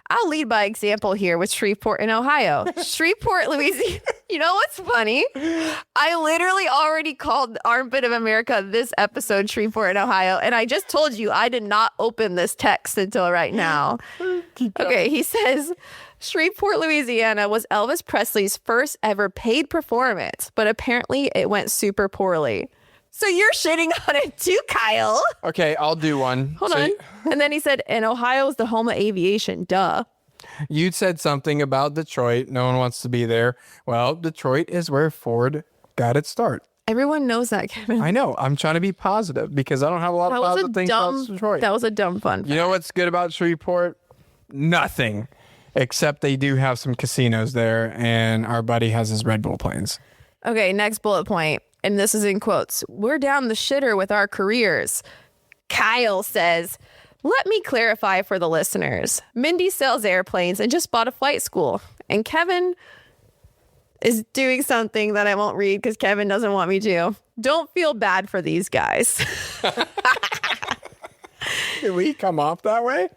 Speaker 1: I'll lead by example here with Shreveport in Ohio. Shreveport, Louisiana. You know what's funny? I literally already called the Armpit of America this episode Shreveport in Ohio, and I just told you I did not open this text until right now. Okay, he says, Shreveport, Louisiana was Elvis Presley's first ever paid performance, but apparently it went super poorly. So you're shitting on it too, Kyle.
Speaker 2: Okay, I'll do one.
Speaker 1: Hold on. And then he said, and Ohio is the home of aviation. Duh.
Speaker 2: You said something about Detroit. No one wants to be there. Well, Detroit is where Ford got its start.
Speaker 1: Everyone knows that, Kevin.
Speaker 2: I know. I'm trying to be positive because I don't have a lot of positive things about Detroit.
Speaker 1: That was a dumb fun fact.
Speaker 2: You know what's good about Shreveport? Nothing. Except they do have some casinos there, and our buddy has his Red Bull planes.
Speaker 1: Okay, next bullet point. And this is in quotes. We're down the shitter with our careers. Kyle says, let me clarify for the listeners. Mindy sells airplanes and just bought a flight school. And Kevin is doing something that I won't read because Kevin doesn't want me to. Don't feel bad for these guys.
Speaker 2: Can we come off that way?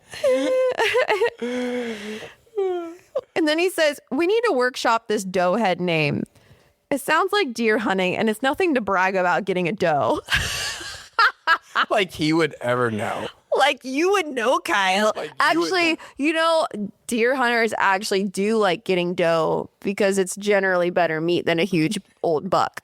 Speaker 1: And then he says, we need to workshop this doe head name. It sounds like deer hunting, and it's nothing to brag about getting a doe.
Speaker 2: Like he would ever know.
Speaker 1: Like you would know, Kyle.
Speaker 2: Like
Speaker 1: actually, you know, deer hunters actually do like getting doe because it's generally better meat than a huge old buck.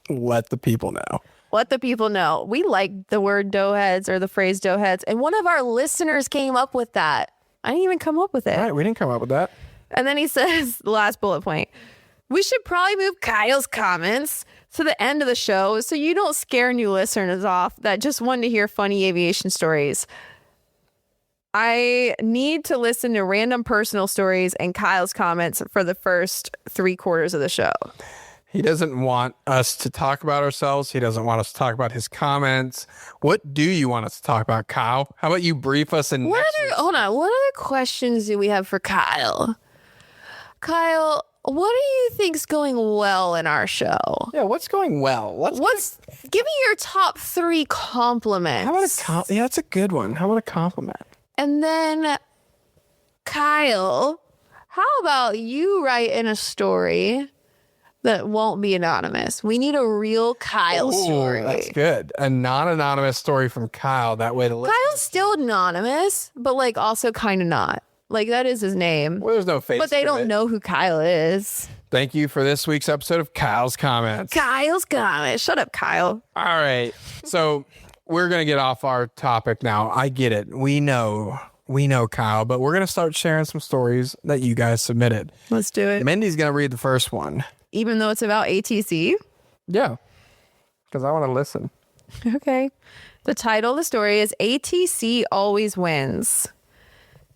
Speaker 2: Let the people know.
Speaker 1: Let the people know. We like the word doe heads or the phrase doe heads. And one of our listeners came up with that. I didn't even come up with it.
Speaker 2: All right, we didn't come up with that.
Speaker 1: And then he says, the last bullet point, we should probably move Kyle's comments to the end of the show so you don't scare new listeners off that just want to hear funny aviation stories. I need to listen to random personal stories and Kyle's comments for the first 3/4 of the show.
Speaker 2: He doesn't want us to talk about ourselves. He doesn't want us to talk about his comments. What do you want us to talk about, Kyle? How about you brief us in
Speaker 1: Hold on. What other questions do we have for Kyle? Kyle, what do you think's going well in our show?
Speaker 2: Yeah, what's going well?
Speaker 1: Give me your top 3 compliments.
Speaker 2: How about yeah, that's a good one. How about a compliment?
Speaker 1: And then, Kyle, how about you write in a story that won't be anonymous? We need a real Kyle story.
Speaker 2: That's good. A non-anonymous story from Kyle. That way,
Speaker 1: Kyle's still anonymous, but like also kind of not. Like, that is his name.
Speaker 2: Well, there's no face.
Speaker 1: But they
Speaker 2: to
Speaker 1: don't
Speaker 2: it.
Speaker 1: know who Kyle is.
Speaker 2: Thank you for this week's episode of Kyle's Comments.
Speaker 1: Kyle's comments. Shut up, Kyle.
Speaker 2: All right. So we're going to get off our topic now. I get it. We know, Kyle, but we're going to start sharing some stories that you guys submitted.
Speaker 1: Let's do it.
Speaker 2: Mindy's going to read the first one.
Speaker 1: Even though it's about ATC?
Speaker 2: Yeah. Because I want to listen.
Speaker 1: Okay. The title of the story is ATC Always Wins.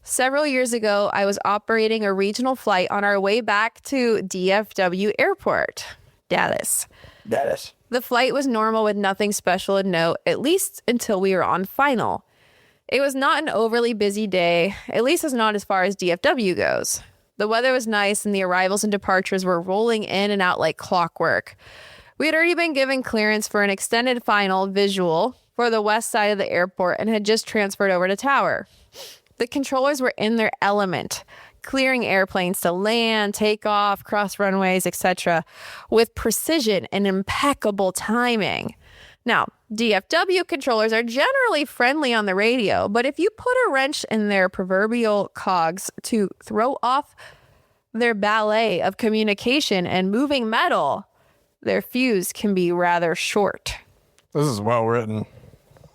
Speaker 1: Several years ago, I was operating a regional flight on our way back to DFW Airport, Dallas. The flight was normal with nothing special to note, at least until we were on final. It was not an overly busy day, at least it's not as far as DFW goes. The weather was nice and the arrivals and departures were rolling in and out like clockwork. We had already been given clearance for an extended final visual for the west side of the airport and had just transferred over to Tower. The controllers were in their element, clearing airplanes to land, take off, cross runways, etc., with precision and impeccable timing. Now, DFW controllers are generally friendly on the radio, but if you put a wrench in their proverbial cogs to throw off their ballet of communication and moving metal, their fuse can be rather short.
Speaker 2: This is well written.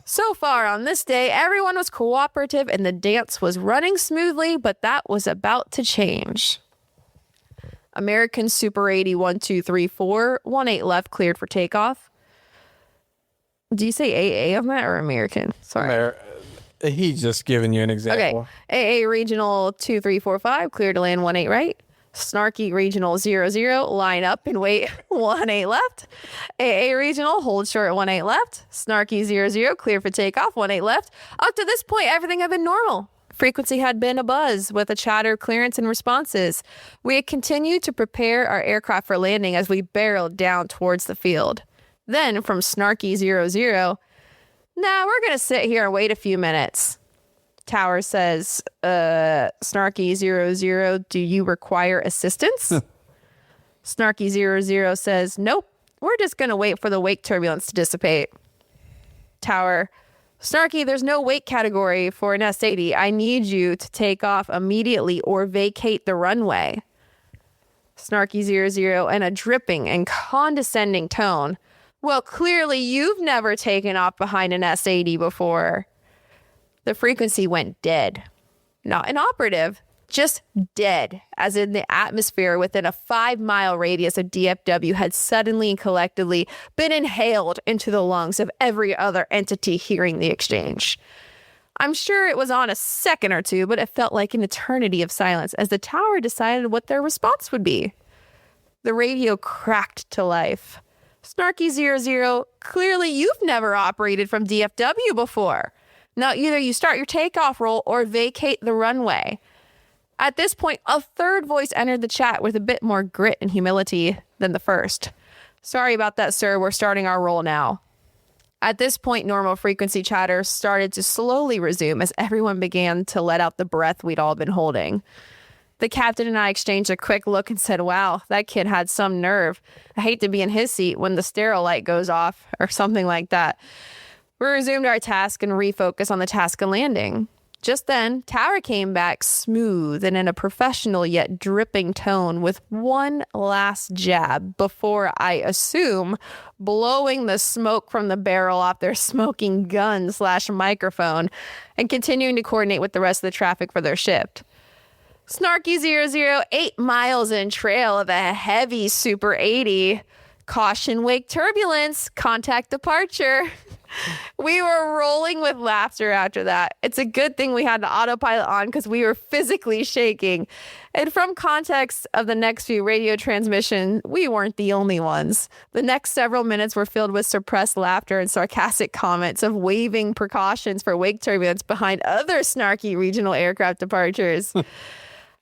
Speaker 1: So far on this day, everyone was cooperative and the dance was running smoothly, but that was about to change. American Super 80 1234, 18 left, cleared for takeoff. Do you say AA on that or American? Sorry.
Speaker 2: He's just giving you an example.
Speaker 1: Okay. AA Regional 2345, cleared to land 18 right. Snarky Regional 00, line up and wait 18 left. AA Regional, hold short 18 left. Snarky 00, clear for takeoff 18 left. Up to this point, everything had been normal. Frequency had been a buzz with a chatter, clearance, and responses. We had continued to prepare our aircraft for landing as we barreled down towards the field. Then from Snarky 00, we're going to sit here and wait a few minutes. Tower says, Snarky 00, do you require assistance? Snarky 00 says, nope, we're just going to wait for the wake turbulence to dissipate. Tower, Snarky, there's no wake category for an S-80. I need you to take off immediately or vacate the runway. Snarky 00, in a dripping and condescending tone. Well, clearly you've never taken off behind an S-80 before. The frequency went dead. Not inoperative, just dead, as in the atmosphere within a 5-mile radius of DFW had suddenly and collectively been inhaled into the lungs of every other entity hearing the exchange. I'm sure it was on a second or two, but it felt like an eternity of silence as the tower decided what their response would be. The radio cracked to life. Snarky 00, clearly you've never operated from DFW before. Now, either you start your takeoff roll or vacate the runway. At this point, a third voice entered the chat with a bit more grit and humility than the first. Sorry about that, sir. We're starting our roll now. At this point, normal frequency chatter started to slowly resume as everyone began to let out the breath we'd all been holding. The captain and I exchanged a quick look and said, wow, that kid had some nerve. I hate to be in his seat when the stereo light goes off or something like that. We resumed our task and refocused on the task of landing. Just then, Tower came back smooth and in a professional yet dripping tone with one last jab before, I assume, blowing the smoke from the barrel off their smoking gun/microphone and continuing to coordinate with the rest of the traffic for their shift. Snarky 00, 8 miles in trail of a heavy Super 80. Caution wake turbulence, contact departure. We were rolling with laughter after that. It's a good thing we had the autopilot on because we were physically shaking. And from context of the next few radio transmissions, we weren't the only ones. The next several minutes were filled with suppressed laughter and sarcastic comments of waving precautions for wake turbulence behind other snarky regional aircraft departures.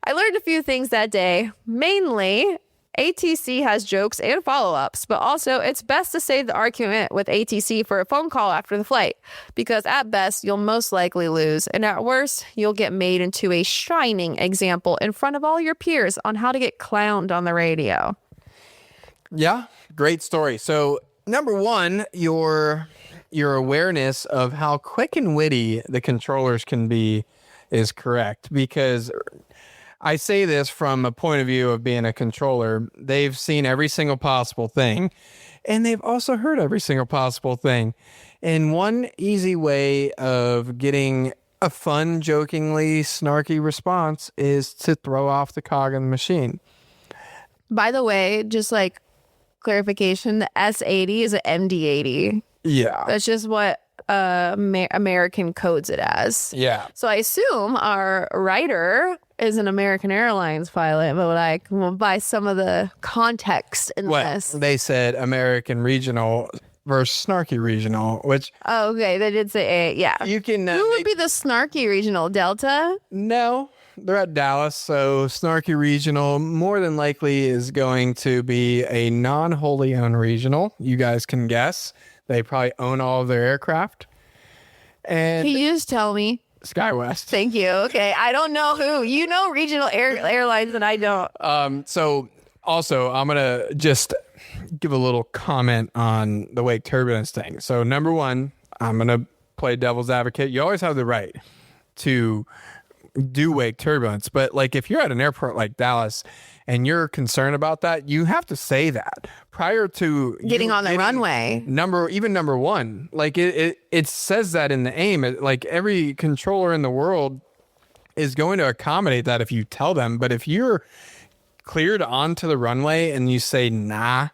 Speaker 1: I learned a few things that day. Mainly, ATC has jokes and follow-ups, but also it's best to save the argument with ATC for a phone call after the flight, because at best, you'll most likely lose, and at worst, you'll get made into a shining example in front of all your peers on how to get clowned on the radio.
Speaker 2: Yeah, great story. So, number one, your awareness of how quick and witty the controllers can be is correct, because I say this from a point of view of being a controller. They've seen every single possible thing, and they've also heard every single possible thing. And one easy way of getting a fun, jokingly snarky response is to throw off the cog in the machine.
Speaker 1: By the way, just like clarification, the S80 is an MD80.
Speaker 2: Yeah.
Speaker 1: That's just what American codes it as.
Speaker 2: Yeah.
Speaker 1: So I assume our writer is an American Airlines pilot, but like by some of the context in this.
Speaker 2: They said American regional versus snarky regional, which...
Speaker 1: Oh, okay. They did say A, yeah.
Speaker 2: You can...
Speaker 1: Who would be the snarky regional? Delta?
Speaker 2: No, they're at Dallas, so snarky regional more than likely is going to be a non-wholly owned regional. You guys can guess. They probably own all of their aircraft. And
Speaker 1: Can you just tell me?
Speaker 2: SkyWest.
Speaker 1: Thank you. Okay. I don't know who. You know regional airlines and I don't.
Speaker 2: So also, I'm going to just give a little comment on the wake turbulence thing. So number one, I'm going to play devil's advocate. You always have the right to do wake turbulence, but like if you're at an airport like Dallas and you're concerned about that, you have to say that prior to
Speaker 1: Getting on the runway.
Speaker 2: Number one, like it says that in the AIM. Like every controller in the world is going to accommodate that if you tell them. But if you're cleared onto the runway and you say, nah,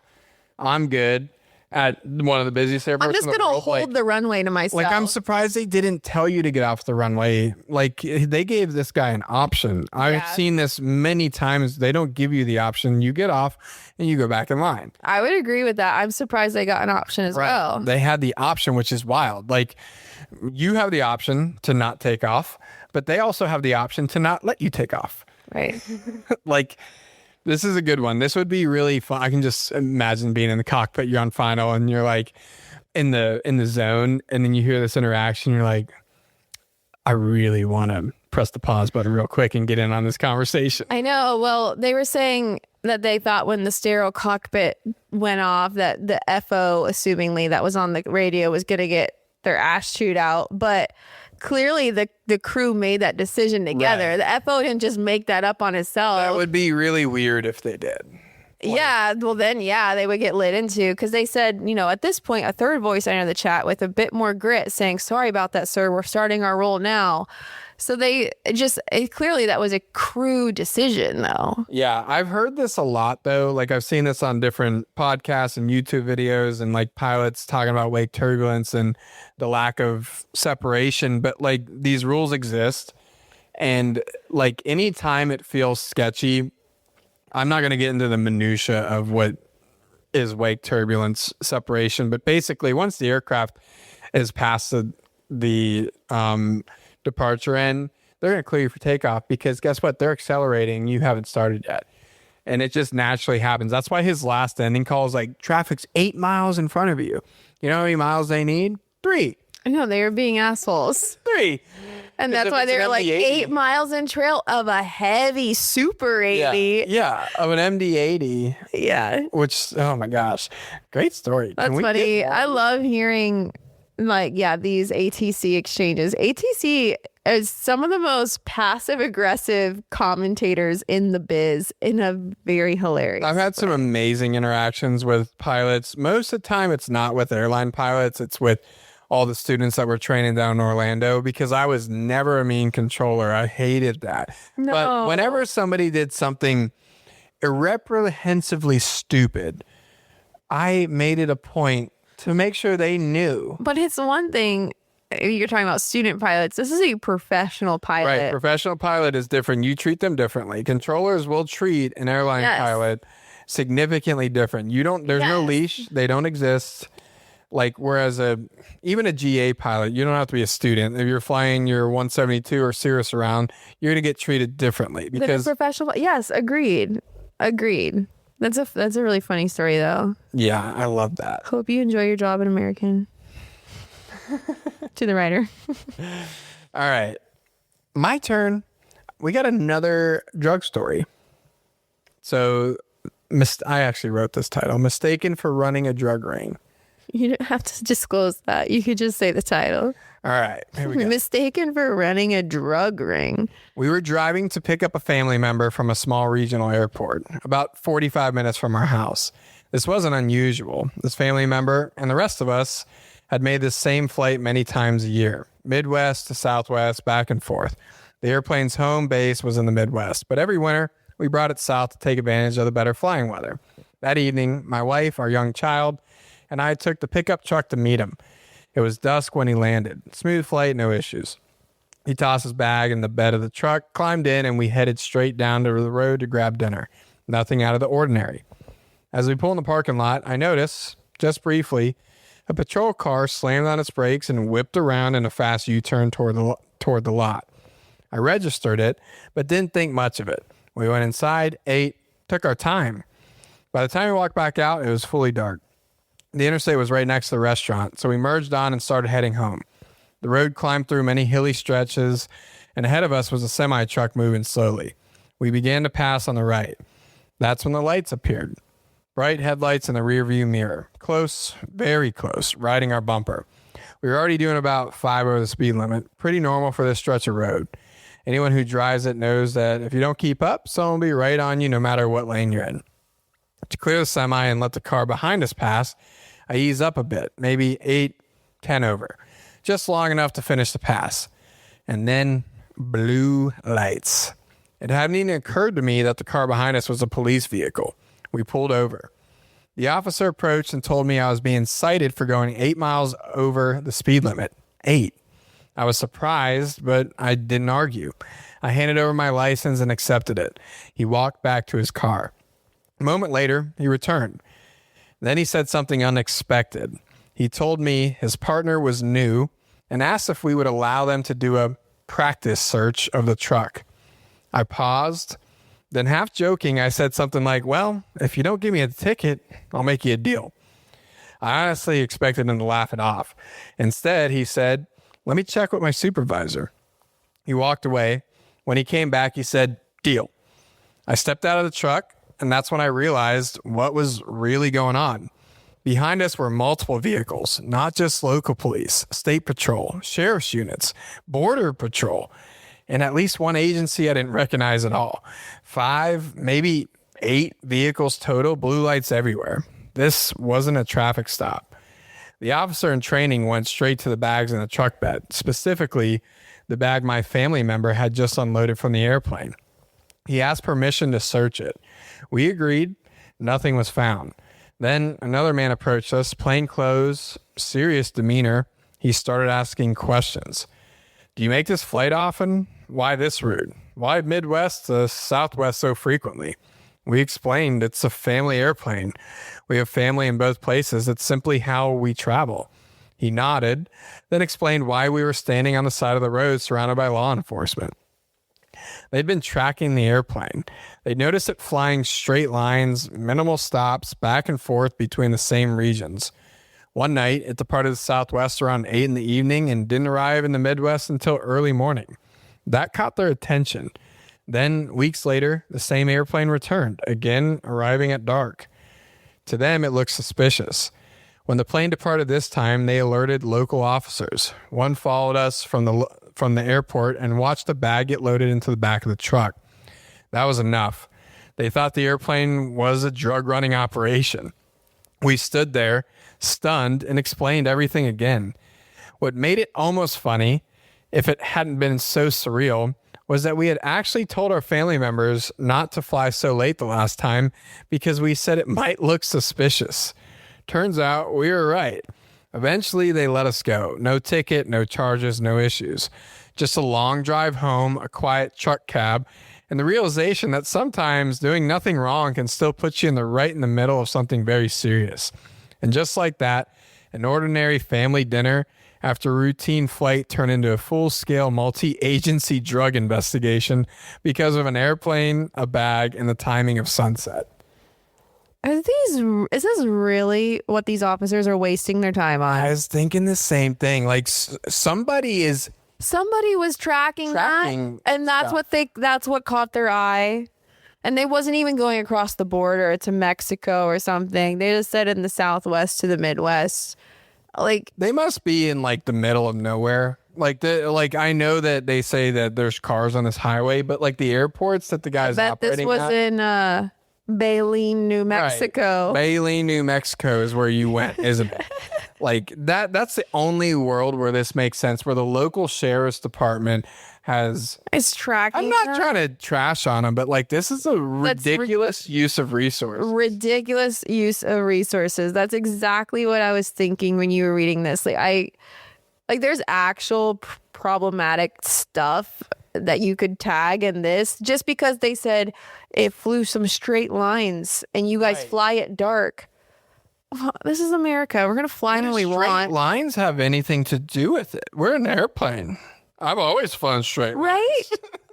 Speaker 2: I'm good, at one of the busiest airports
Speaker 1: I'm just
Speaker 2: in the
Speaker 1: going to
Speaker 2: world,
Speaker 1: hold the runway to myself.
Speaker 2: like, I'm surprised they didn't tell you to get off the runway. Like, they gave this guy an option. I've seen this many times. They don't give you the option. You get off and you go back in line.
Speaker 1: I would agree with that. I'm surprised they got an option as well.
Speaker 2: They had the option, which is wild. Like, you have the option to not take off, but they also have the option to not let you take off.
Speaker 1: Right.
Speaker 2: Like, this is a good one. This would be really fun. I can just imagine being in the cockpit. You're on final and you're like in the zone, and then you hear this interaction. You're like, I really want to press the pause button real quick and get in on this conversation.
Speaker 1: I know. Well, they were saying that they thought when the stereo cockpit went off that the FO, assumingly that was on the radio, was going to get their ass chewed out. But clearly the crew made that decision together. Right. The FO didn't just make that up on himself.
Speaker 2: That would be really weird if they did.
Speaker 1: Yeah, well then, they would get lit into, because they said, at this point, a third voice entered the chat with a bit more grit saying, sorry about that, sir. We're starting our roll now. So clearly that was a crew decision, though.
Speaker 2: Yeah, I've heard this a lot, though. Like, I've seen this on different podcasts and YouTube videos, and like pilots talking about wake turbulence and the lack of separation. But like, these rules exist, and like anytime it feels sketchy, I'm not going to get into the minutia of what is wake turbulence separation, but basically once the aircraft is past the departure end, they're going to clear you for takeoff, because guess what? They're accelerating. You haven't started yet. And it just naturally happens. That's why his last ending call is like, traffic's 8 miles in front of you. You know how many miles they need? 3.
Speaker 1: I know, they were being assholes.
Speaker 2: 3.
Speaker 1: And that's why they were like 8 miles in trail of a heavy Super 80.
Speaker 2: Yeah, of an MD-80.
Speaker 1: Yeah.
Speaker 2: Which, oh my gosh, great story.
Speaker 1: That's funny. I love hearing these ATC exchanges. ATC is some of the most passive aggressive commentators in the biz in a very hilarious
Speaker 2: I've had some amazing interactions with pilots. Most of the time it's not with airline pilots. It's with all the students that were training down in Orlando, because I was never a mean controller. I hated that.
Speaker 1: No.
Speaker 2: But whenever somebody did something irreprehensibly stupid, I made it a point to make sure they knew.
Speaker 1: But it's one thing, you're talking about student pilots. This is a professional pilot.
Speaker 2: Right. Professional pilot is different. You treat them differently. Controllers will treat an airline pilot significantly different. There's no leash. They don't exist. Like, whereas even a GA pilot, you don't have to be a student. If you're flying your 172 or Cirrus around, you're going to get treated differently, because
Speaker 1: professional. Yes, agreed. That's a really funny story, though.
Speaker 2: Yeah, I love that.
Speaker 1: Hope you enjoy your job at American. To the writer.
Speaker 2: All right, my turn. We got another drug story. So, I actually wrote this title: "Mistaken for running a drug ring."
Speaker 1: You don't have to disclose that. You could just say the title.
Speaker 2: All right, here we go.
Speaker 1: Mistaken for running a drug ring.
Speaker 2: We were driving to pick up a family member from a small regional airport, about 45 minutes from our house. This wasn't unusual. This family member and the rest of us had made this same flight many times a year, Midwest to Southwest, back and forth. The airplane's home base was in the Midwest, but every winter we brought it south to take advantage of the better flying weather. That evening, my wife, our young child, and I took the pickup truck to meet him. It was dusk when he landed. Smooth flight, no issues. He tossed his bag in the bed of the truck, climbed in, and we headed straight down to the road to grab dinner. Nothing out of the ordinary. As we pull in the parking lot, I notice, just briefly, a patrol car slammed on its brakes and whipped around in a fast U-turn toward the lot. I registered it, but didn't think much of it. We went inside, ate, took our time. By the time we walked back out, it was fully dark. The interstate was right next to the restaurant, so we merged on and started heading home. The road climbed through many hilly stretches, and ahead of us was a semi-truck moving slowly. We began to pass on the right. That's when the lights appeared. Bright headlights in the rearview mirror. Close, very close, riding our bumper. We were already doing about 5 over the speed limit, pretty normal for this stretch of road. Anyone who drives it knows that if you don't keep up, someone will be right on you no matter what lane you're in. To clear the semi and let the car behind us pass, I ease up a bit, maybe 8, 10 over, just long enough to finish the pass. And then blue lights. It hadn't even occurred to me that the car behind us was a police vehicle. We pulled over. The officer approached and told me I was being cited for going 8 miles over the speed limit. 8. I was surprised, but I didn't argue. I handed over my license and accepted it. He walked back to his car. A moment later, he returned. Then he said something unexpected. He told me his partner was new and asked if we would allow them to do a practice search of the truck. I paused. Then half joking, I said something like, well, if you don't give me a ticket, I'll make you a deal. I honestly expected him to laugh it off. Instead, he said, let me check with my supervisor. He walked away. When he came back, he said, deal. I stepped out of the truck, and that's when I realized what was really going on. Behind us were multiple vehicles, not just local police, state patrol, sheriff's units, border patrol, and at least one agency I didn't recognize at all. 5, maybe 8 vehicles total, blue lights everywhere. This wasn't a traffic stop. The officer in training went straight to the bags in the truck bed, specifically the bag my family member had just unloaded from the airplane. He asked permission to search it. We agreed. Nothing was found. Then another man approached us, plain clothes, serious demeanor. He started asking questions. Do you make this flight often? Why this route? Why Midwest to Southwest so frequently? We explained it's a family airplane. We have family in both places. It's simply how we travel. He nodded, then explained why we were standing on the side of the road surrounded by law enforcement. They'd been tracking the airplane. They noticed it flying straight lines, minimal stops, back and forth between the same regions. One night, it departed the Southwest around 8 in the evening and didn't arrive in the Midwest until early morning. That caught their attention. Then, weeks later, the same airplane returned, again arriving at dark. To them, it looked suspicious. When the plane departed this time, they alerted local officers. One followed us from the airport and watched the bag get loaded into the back of the truck. That was enough. They thought the airplane was a drug-running operation. We stood there, stunned, and explained everything again. What made it almost funny, if it hadn't been so surreal, was that we had actually told our family members not to fly so late the last time because we said it might look suspicious. Turns out we were right. Eventually, they let us go. No ticket, no charges, no issues. Just a long drive home, a quiet truck cab, and the realization that sometimes doing nothing wrong can still put you right in the middle of something very serious. And just like that, an ordinary family dinner after a routine flight turned into a full-scale multi-agency drug investigation because of an airplane, a bag, and the timing of sunset.
Speaker 1: Is this really what these officers are wasting their time on?
Speaker 2: I was thinking the same thing. Like somebody
Speaker 1: was tracking that, and that's what caught their eye. And they wasn't even going across the border to Mexico or something. They just said in the Southwest to the Midwest. Like,
Speaker 2: They must be in like the middle of nowhere. Like I know that they say that there's cars on this highway, but like the airports that the guys
Speaker 1: bet this
Speaker 2: operating
Speaker 1: was
Speaker 2: at,
Speaker 1: in Baleen, New Mexico.
Speaker 2: Right. Baleen, New Mexico is where you went, isn't it? Like that's the only world where this makes sense, where the local sheriff's department has.
Speaker 1: It's tracking.
Speaker 2: I'm not trying to trash on them, but like this is a ridiculous use of resources.
Speaker 1: Ridiculous use of resources. That's exactly what I was thinking when you were reading this. Like there's actual problematic stuff that you could tag in this, just because they said it flew some straight lines and you guys fly at dark. Well, this is America. We're gonna fly when we want.
Speaker 2: Straight lines have anything to do with it? We're an airplane. I've always flown straight.
Speaker 1: Right?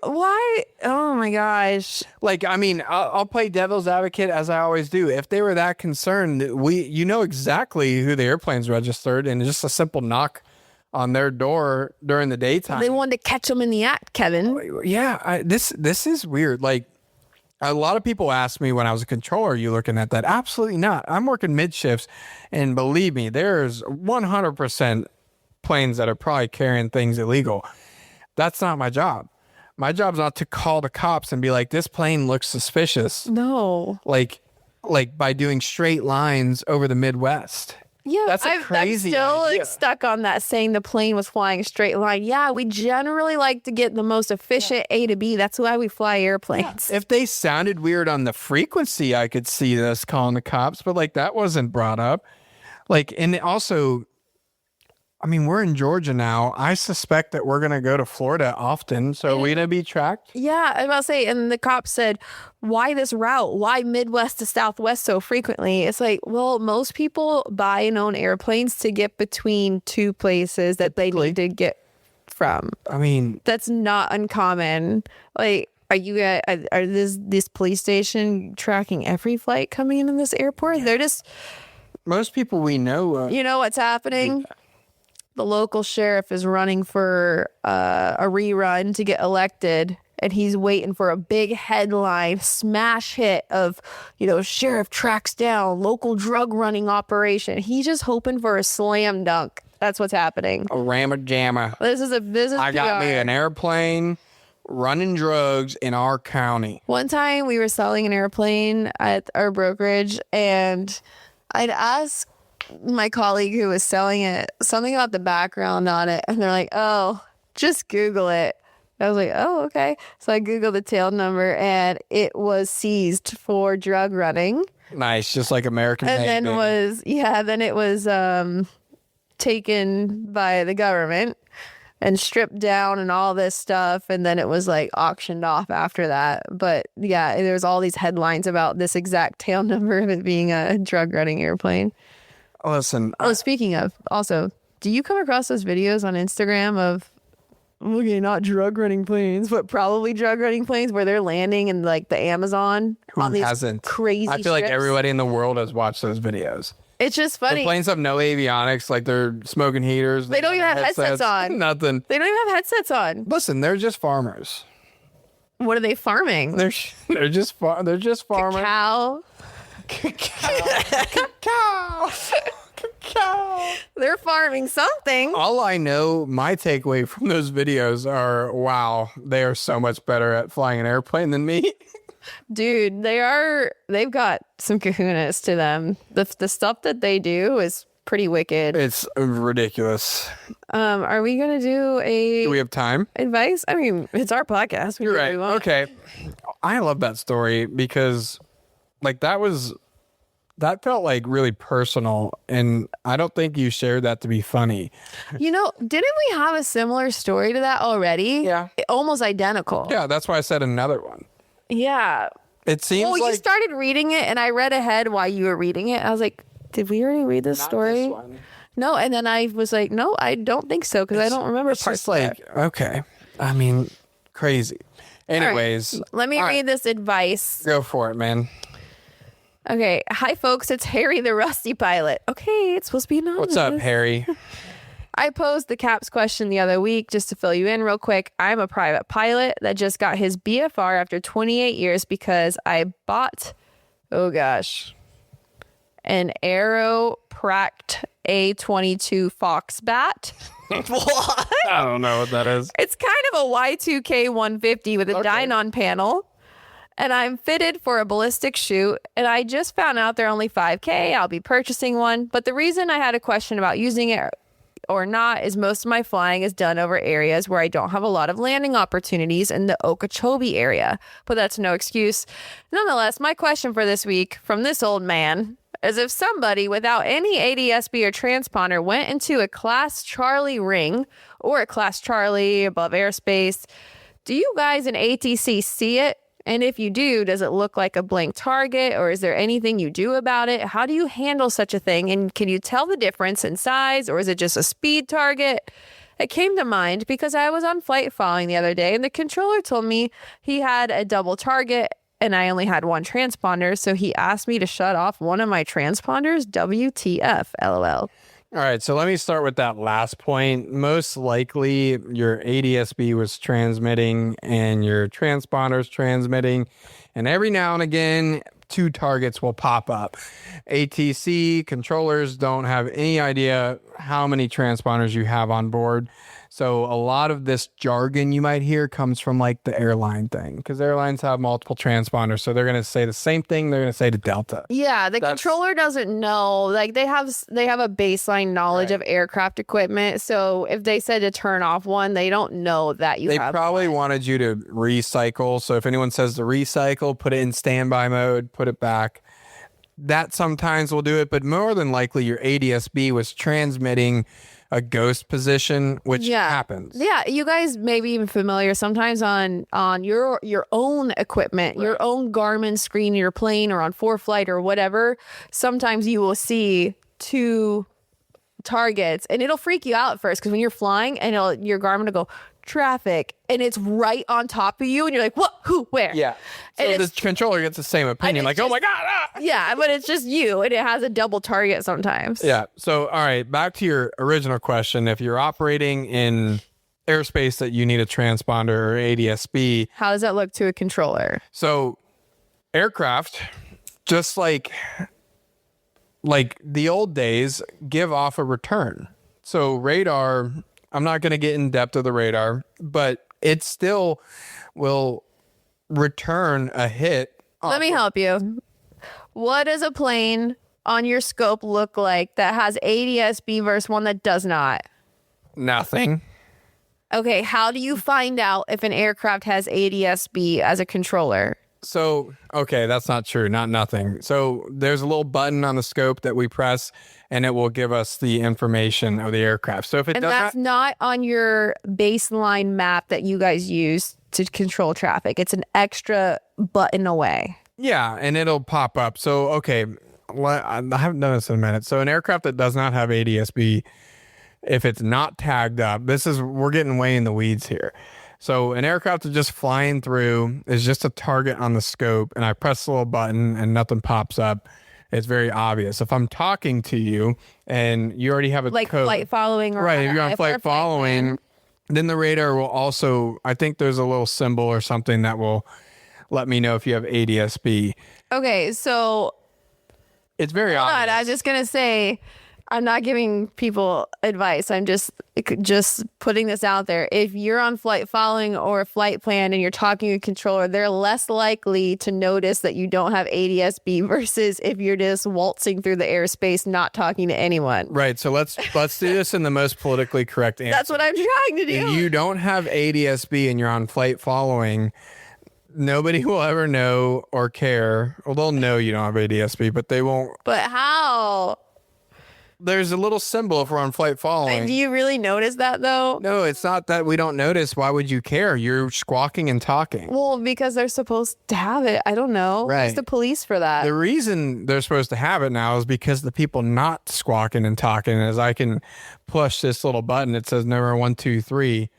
Speaker 1: Why? Oh my gosh.
Speaker 2: Like, I mean, I'll play devil's advocate as I always do. If they were that concerned, you know exactly who the airplane's registered, and just a simple knock on their door during the daytime.
Speaker 1: They wanted to catch them in the act, Kevin.
Speaker 2: Yeah, this is weird. Like, a lot of people ask me when I was a controller, are you looking at that? Absolutely not. I'm working mid shifts, and believe me, there's 100% planes that are probably carrying things illegal. That's not my job. My job's not to call the cops and be like, this plane looks suspicious.
Speaker 1: No.
Speaker 2: Like by doing straight lines over the Midwest.
Speaker 1: Yeah,
Speaker 2: that's a crazy
Speaker 1: I'm still
Speaker 2: idea.
Speaker 1: Like stuck on that, saying the plane was flying a straight line. Yeah, we generally like to get the most efficient A to B. That's why we fly airplanes.
Speaker 2: If they sounded weird on the frequency, I could see this calling the cops, but like that wasn't brought up. Like, and also, I mean, we're in Georgia now. I suspect that we're going to go to Florida often. So are we going to be tracked?
Speaker 1: Yeah, I'm about to say, and the cops said, why this route? Why Midwest to Southwest so frequently? It's like, well, most people buy and own airplanes to get between two places that they need to get from.
Speaker 2: I mean,
Speaker 1: that's not uncommon. Like, are this police station tracking every flight coming in this airport? They're just...
Speaker 2: Most people we know...
Speaker 1: you know what's happening? The local sheriff is running for a rerun to get elected, and he's waiting for a big headline smash hit of, sheriff tracks down local drug running operation. He's just hoping for a slam dunk. That's what's happening.
Speaker 2: A rammer jammer.
Speaker 1: This is
Speaker 2: I got me an airplane running drugs in our county.
Speaker 1: One time we were selling an airplane at our brokerage, and I'd ask my colleague who was selling it something about the background on it, and they're like, oh, just Google it. I was like, oh, okay. So I Googled the tail number, and it was seized for drug running.
Speaker 2: Nice, just like American
Speaker 1: and
Speaker 2: made,
Speaker 1: then it was taken by the government and stripped down and all this stuff, and then it was like auctioned off after that. But yeah, there's all these headlines about this exact tail number of it being a drug running airplane.
Speaker 2: Listen.
Speaker 1: Speaking of, also, do you come across those videos on Instagram of, okay, not drug running planes, but probably drug running planes where they're landing in like the Amazon on these
Speaker 2: hasn't?
Speaker 1: Crazy
Speaker 2: I feel like everybody in the world has watched those videos.
Speaker 1: It's just funny.
Speaker 2: The planes have no avionics, like they're smoking heaters.
Speaker 1: They don't even have headsets on.
Speaker 2: Nothing.
Speaker 1: They don't even have headsets on.
Speaker 2: Listen, they're just farmers.
Speaker 1: What are they farming?
Speaker 2: They're just farmers.
Speaker 1: Cacao. They're farming something.
Speaker 2: All I know, my takeaway from those videos are, wow, they are so much better at flying an airplane than me.
Speaker 1: Dude, they've got some kahunas to them. The stuff that they do is pretty wicked.
Speaker 2: It's ridiculous.
Speaker 1: Are we going to
Speaker 2: do we have time?
Speaker 1: Advice? I mean, it's our podcast.
Speaker 2: You're right. Okay. I love that story because like that felt like really personal, and I don't think you shared that to be funny.
Speaker 1: Didn't we have a similar story to that already?
Speaker 2: Yeah.
Speaker 1: Almost identical.
Speaker 2: Yeah, that's why I said another one.
Speaker 1: Yeah.
Speaker 2: It seems like...
Speaker 1: you started reading it, and I read ahead while you were reading it. I was like, did we already read this story?
Speaker 2: This one.
Speaker 1: No, and then I was like, no, I don't think so, because I don't remember parts of it.
Speaker 2: Okay. I mean, crazy. Anyways.
Speaker 1: Right. Let me read this advice.
Speaker 2: Go for it, man.
Speaker 1: Okay. Hi, folks. It's Harry the Rusty Pilot. Okay. It's supposed to be anonymous.
Speaker 2: What's up, Harry?
Speaker 1: I posed the CAPS question the other week just to fill you in real quick. I'm a private pilot that just got his BFR after 28 years because I bought, an aeropract A22 Foxbat.
Speaker 3: What?
Speaker 2: I don't know what that is.
Speaker 1: It's kind of a Y2K 150 with a Dynon panel. And I'm fitted for a ballistic shoot. And I just found out they're only $5K. I'll be purchasing one. But the reason I had a question about using it or not is most of my flying is done over areas where I don't have a lot of landing opportunities in the Okeechobee area. But that's no excuse. Nonetheless, my question for this week from this old man is if somebody without any ADSB or transponder went into a Class Charlie ring or a Class Charlie above airspace, do you guys in ATC see it? And if you do, does it look like a blank target or is there anything you do about it? How do you handle such a thing? And can you tell the difference in size or is it just a speed target? It came to mind because I was on flight following the other day and the controller told me he had a double target and I only had one transponder. So he asked me to shut off one of my transponders. WTF, LOL.
Speaker 2: All right, so let me start with that last point. Most likely your ADSB was transmitting and your transponder's transmitting, and every now and again, two targets will pop up. ATC controllers don't have any idea how many transponders you have on board. So a lot of this jargon you might hear comes from like the airline thing because airlines have multiple transponders. So they're going to say the same thing they're going to say to Delta.
Speaker 1: Yeah, the controller doesn't know. Like they have a baseline knowledge of aircraft equipment. So if they said to turn off one, they don't know that
Speaker 2: They probably wanted you to recycle. So if anyone says to recycle, put it in standby mode, put it back. That sometimes will do it, but more than likely your ADSB was transmitting a ghost position, which happens.
Speaker 1: Yeah, you guys may be even familiar sometimes on your own equipment, your own Garmin screen, your plane, or on ForeFlight or whatever. Sometimes you will see two targets, and it'll freak you out at first because when you're flying, and your Garmin will go traffic, and it's right on top of you, and you're like, what? Who? Where?
Speaker 2: Yeah. So the controller gets the same opinion, like, oh my God. Ah!
Speaker 1: Yeah, but it's just you, and it has a double target sometimes.
Speaker 2: Yeah. So, all right, back to your original question. If you're operating in airspace that you need a transponder or ADSB,
Speaker 1: how does that look to a controller?
Speaker 2: So, aircraft, just like the old days, give off a return. So, radar, I'm not going to get in depth of the radar, but it still will return a hit.
Speaker 1: Let me help you. What does a plane on your scope look like that has ADSB versus one that does not?
Speaker 2: Nothing.
Speaker 1: Okay, how do you find out if an aircraft has ADSB as a controller?
Speaker 2: So, okay, that's not true. Not nothing. So there's a little button on the scope that we press and it will give us the information of the aircraft. So if it does
Speaker 1: that's not on your baseline map that you guys use to control traffic. It's an extra button away.
Speaker 2: Yeah, and it'll pop up. So, okay, I haven't done this in a minute. So an aircraft that does not have ADSB, if it's not tagged up, we're getting way in the weeds here. So an aircraft that's just flying through is just a target on the scope, and I press the little button and nothing pops up. It's very obvious. If I'm talking to you and you already have a
Speaker 1: like
Speaker 2: code,
Speaker 1: flight following, or
Speaker 2: right? If you're on flight following, then the radar will also. I think there's a little symbol or something that will let me know if you have ADSB.
Speaker 1: Okay, so
Speaker 2: it's very obvious.
Speaker 1: I was just gonna say, I'm not giving people advice. I'm just putting this out there. If you're on flight following or a flight plan and you're talking to a controller, they're less likely to notice that you don't have ADSB versus if you're just waltzing through the airspace, not talking to anyone.
Speaker 2: Right. So let's do this in the most politically correct answer.
Speaker 1: That's what I'm trying to do.
Speaker 2: If you don't have ADSB and you're on flight following, nobody will ever know or care. Well, they'll know you don't have ADSB, but they won't.
Speaker 1: But how?
Speaker 2: There's a little symbol if we're on flight following.
Speaker 1: Do you really notice that though?
Speaker 2: No, it's not that we don't notice. Why would you care? You're squawking and talking.
Speaker 1: Well, because they're supposed to have it. I don't know.
Speaker 2: Right.
Speaker 1: It's the police for that.
Speaker 2: The reason they're supposed to have it now is because the people not squawking and talking, as I can push this little button, it says number 123,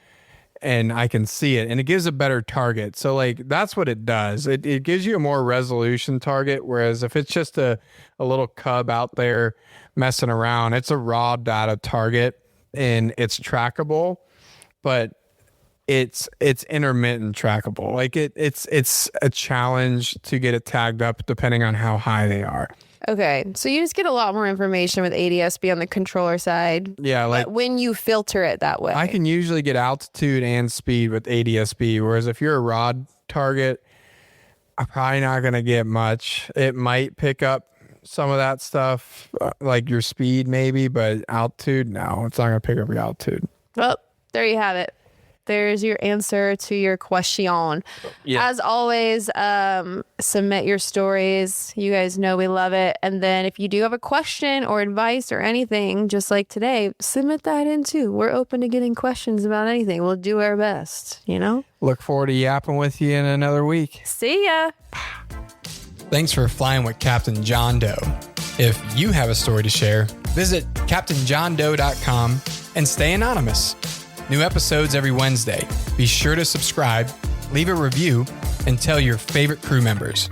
Speaker 2: and I can see it, and it gives a better target. So like that's what it does. It gives you a more resolution target, whereas if it's just a little cub out there messing around, it's a raw data target and it's trackable. But it's intermittent trackable. Like it's a challenge to get it tagged up depending on how high they are.
Speaker 1: Okay, so you just get a lot more information with ADS-B on the controller side.
Speaker 2: Yeah, like
Speaker 1: when you filter it that way.
Speaker 2: I can usually get altitude and speed with ADS-B, whereas if you're a rod target, I'm probably not going to get much. It might pick up some of that stuff, like your speed maybe, but altitude, no, it's not going to pick up your altitude.
Speaker 1: Well, there you have it. There's your answer to your question.
Speaker 2: Yeah.
Speaker 1: As always, submit your stories. You guys know we love it. And then if you do have a question or advice or anything, just like today, submit that in too. We're open to getting questions about anything. We'll do our best, you know?
Speaker 2: Look forward to yapping with you in another week.
Speaker 1: See ya.
Speaker 2: Thanks for flying with Captain John Doe. If you have a story to share, visit CaptainJohnDoe.com and stay anonymous. New episodes every Wednesday. Be sure to subscribe, leave a review, and tell your favorite crew members.